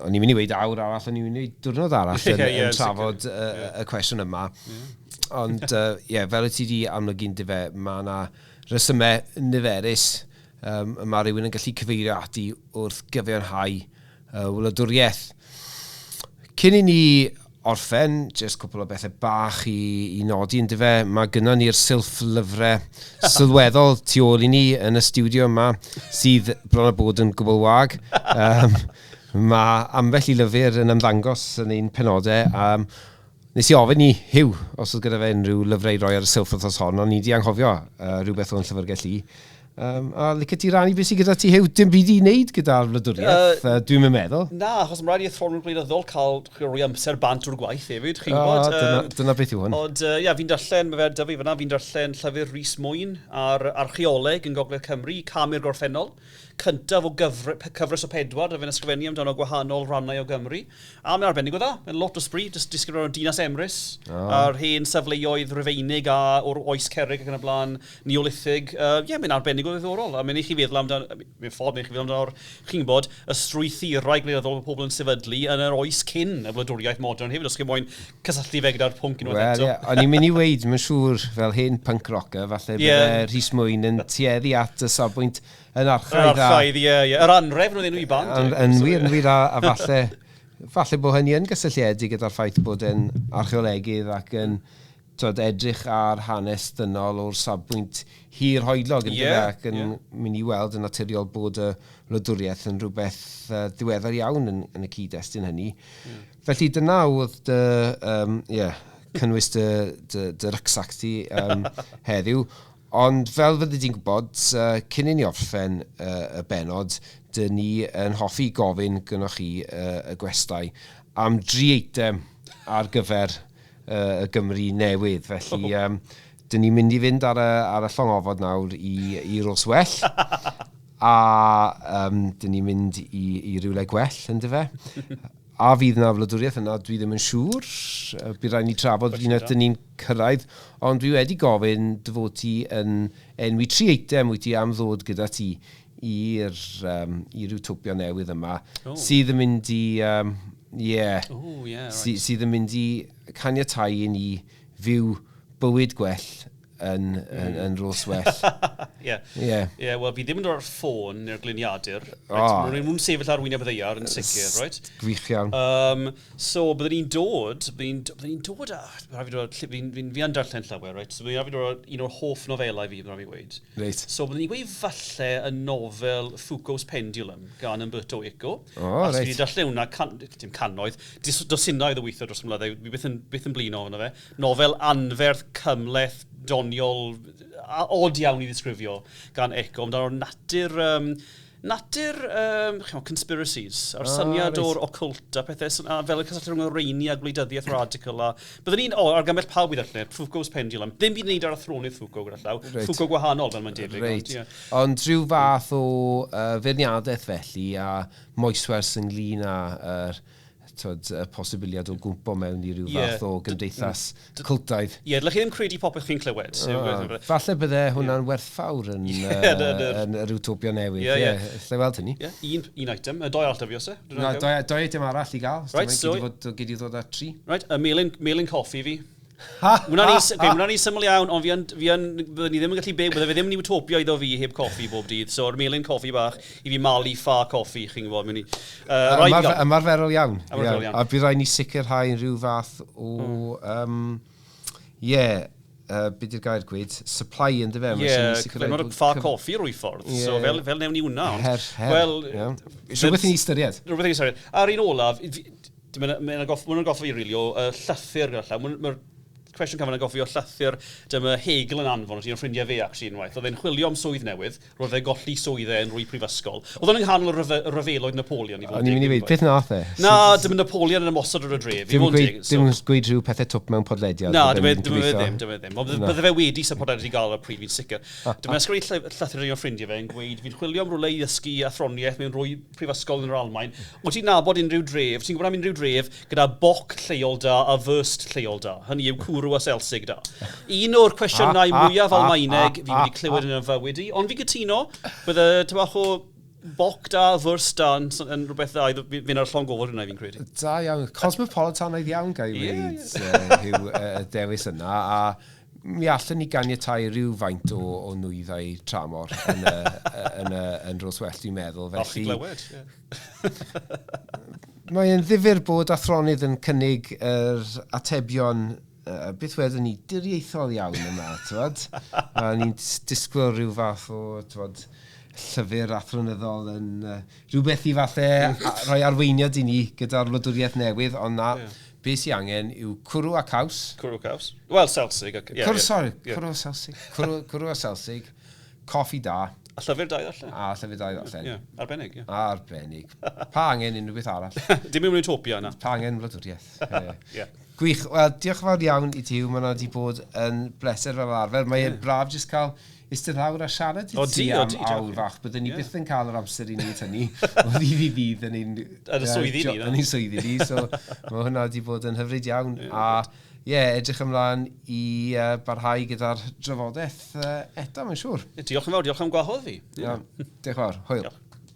O'n i'n mynd i weid awr arall, o'n i'n mynd i weid diwrnod arall yn trafod y cwestiwn yma. Ond, fel y ti di amlygu'n dife, mae yna resymau niferus mae rhywun yn gallu cyfeirio ati wrth gyfiawnhau wladwriaeth. Cyn i ni orffen, jyst cwpl o bethau bach i nodi yn dyfe. Mae gynnon ni'r sylflyfrau sylweddol tu ôl i ni yn y studio yma, sydd bron a bod yn gwbl wag. Mae ambell i lyfr yn ymddangos yn ein penodau. Nes i ofyn i Huw, os oedd gyda fe unrhyw lyfrau i roi ar y sylff wrthos hon, ond ni di anghofio rhywbeth o'n llyfrgell i. A licio ti rannu beth sydd gyda ti Huw, dim byd i wneud gyda'r Wladwriaeth, dwi'n meddwl. Na, achos mae'n rhaid i Athroniaeth Gwleidyddol cael rhoi amser bant o'r gwaith hefyd, chi'n Dyna beth yw hwn. Ond, fi'n darllen, mae fe da fi fyna, fi'n darllen llyfr Rhys Mwyn ar archeoleg yn Gogledd Cymru, Camau'r Gorffennol, cyntaf o cyfres o 4, a fe'n ysgrifennu amdano gwahanol rannau o Gymru. A mae'n arbenigwr dda, mae'n lot o sbri, disgwyl o'r Dinas Emrys, a'r hen safleoedd Rufeinig o'r oes Cerrig ac yn y blaen Neolithig. Mae'n arbenigwr ddiddorol, a mae'n i chi feddwl amdano, mae'n ffordd, mae'n i chi feddwl amdano'r, chi'n bod, y strwythurau gwleidyddol o pobl yn sefydlu yn yr oes cyn y Wladwriaeth modern hefyd, os chi'n moyn cysylltu fe gyda'r pwnc unwaith eto. O'n i'n mynd i weid, mae'n siŵr fel hen punk rocker, falle bydde Rhys Mwyn yn tueddu at y safbwynt yn archaidd. Yr anref nhw'n enw i band. Yn wir, a falle bod hynny yn gysylltiedig gyda'r ffaith bod yn archeolegydd ac yn edrych ar hanes dynol o'r safbwynt hir hoedlog ac yn mynd i weld yn naturiol bod y Wladwriaeth yn rhywbeth ddiweddar iawn yn y cyd-destun hynny. Felly dyna oedd cynnwys dy rycsac ti heddiw. Ond fel fyddi di'n gwybod, cyn i ni orffen y bennod, dyn ni yn hoffi gofyn gynnwch chi y gwestai am 3 eitem ar gyfer y Gymru newydd. Felly, dyn ni'n mynd i fynd ar y llongofod nawr i Roswell, a dyn ni'n mynd i rywle gwell yn dyfe. A fydd yna Wladwriaeth yna, dwi ddim yn siŵr. Bydd rhaid ni trafod fi'n ydyn ni'n cyrraedd. Ond dwi wedi gofyn dy fod ti yn enwi 3 eitem wyt ti am ddod gyda ti i'r utopia newydd yma. Sydd yn mynd i... sydd yn mynd i caniatáu i ni fyw bywyd gwell yn Roswell. Wel, fi ddim yn dod ar ffôn neu'r gliniadur. Mwyn sefyll ar wyneb y ddeiar yn sicr, right? Gwych iawn. So, byddwn ni'n dod a... Fi yn darllen llawer, right? So, byddwn ni'n dod un o'r hoff nofelau fi, byddwn ni'n gweud. Reit. So, byddwn ni'n gweud falle y nofel Foucault's Pendulum gan Umberto Eco. Reit. Fi wedi darllen hwnna, dim cannoedd, dosinaidd o weithio dros ymladdau, fi byth yn blino hwnna fe. Nofel anferth, cymleth, doniol, od iawn i ddisgrifio gan Eco, amdano natur conspiracies, a'r syniad o'r occult a pethau, fel y cysylltu rhwng y reini a gwleidyddiaeth radical. Byddwn ni'n, argymell pawb i ddallen, Foucault's Pendulum, ddim byd wneud ar Athroniaeth Foucault gyda llaw, Foucault gwahanol fel mae'n debyg. Ond rhyw fath o feirniadaeth felly a moeswers ynglyn â'r y posibiliad o gwmpo mewn i ryw fath o gymdeithas cwltaidd. Dylech chi ddim credu popeth chi'n clywed. Falle bydde hwnna'n werthfawr yn yr utopia newydd. Lle weld hynny? Un item, 2 arall fi os e? 2 item arall i gael. Gyd i ddod â 3. Y melyn coffi fi. Wna ni syml iawn, ond byddwn ni ddim yn gallu byw, bydde fe ddim yn utopia iddo fi heb coffi bob dydd. So, yr melyn coffi bach i fi malu ffa coffi, chi'n gwybod. Ymarferol iawn. A bydd rhaid ni sicrhau rhyw fath o... beth yw'r gair gweud? Supply yn dyfe. Nod ffa coffi rwy ffordd. So, fel newn ni hwnna. Wel... Rhywbeth i'n ystyried. Ar un olaf, mae'n goffi fi rili o llythyr gyda llaw. Mae'r cwestiwn cyfan yn goffi o llythyr dyma Hegel yn anfon, o'n ffrindiau fe actually unwaith. Oedd e'n chwilio am swydd newydd, roedd e'n golli swyddau yn rwy Mhrifysgol. Oedd e'n nghanol y ryfeloedd Napoleon. O'n i'n mynd i weid, beth nath e? Na, dim Napoleon yn ymosod ar y dref. Dim gweud rhyw pethau twp mewn podlediad. Na, dyma fe ddim. Bydde fe wedi sy'n podlediad i gael ar pryd fi'n sicr. Dyma ysgrifennu llythyr o'n ffrindiau fe yn gweud, fi'n chwilio am rwle i ddysgu athroniaeth mewn rwy Mhrifysgol yn yr Almaen. Wyt ti'n nabod unrhyw dref, ti'n gwybod am unrhyw dref gyda boc lleol da a fyrst lleol da. Hynny yw cwrw a selsig da. Un o'r cwestiynau mwyaf Almaeneg fi wedi clywed yn y fywyd i, ond fi gytuno, bydde tybach o boc da, fyrs da yn rhywbeth dda, fi'n ar llong gofod yna fi'n credu. Da iawn, cosmopolitanaidd iawn gael ei wneud y dewis yna, a mi allan ni ganiatáu rhyw faint o nwyddau tramor yn Roswell, dwi'n meddwl. Alch i glywed, Mae'n ddifur bod athronydd yn cynnig yr atebion beth wedyn ni, diriaethol iawn yma, tywod? A ni'n disgwyl rhyw fath o, tywod, llyfr athronyddol yn rhywbeth i falle rhoi arweiniad i ni gyda'r Wladwriaeth newydd, ond na, beth sy'n angen yw cwrw a caws. Cwrw a caws? Wel, Celsig. Cwrw a Celsig. Cwrw a Celsig. Coffi da. A llyfr dau allan? A llyfr dau allan. Arbennig, ie. Arbennig. Pa angen unrhyw beth arall? Dim yw'n utopia yna. Pa angen Wladwriaeth. Gwych. Wel, diolch yn fawr iawn i ti, mae yna wedi bod yn bleser fel arfer. Mae'n braf jyst cael Ystyr lawr a siarad i ti am awr fach, byddwn ni byth yn cael yr amser i wneud hynny. O ddydd i ddydd yn ein... Yn y swyddi ni. Yn ein swyddi ni, so mae hwnna wedi bod yn hyfryd iawn. A edrych ymlaen i barhau gyda'r drafodaeth eto, mae'n siŵr. Diolch yn fawr, diolch am gwahodd fi. Diolch yn fawr, hwyl.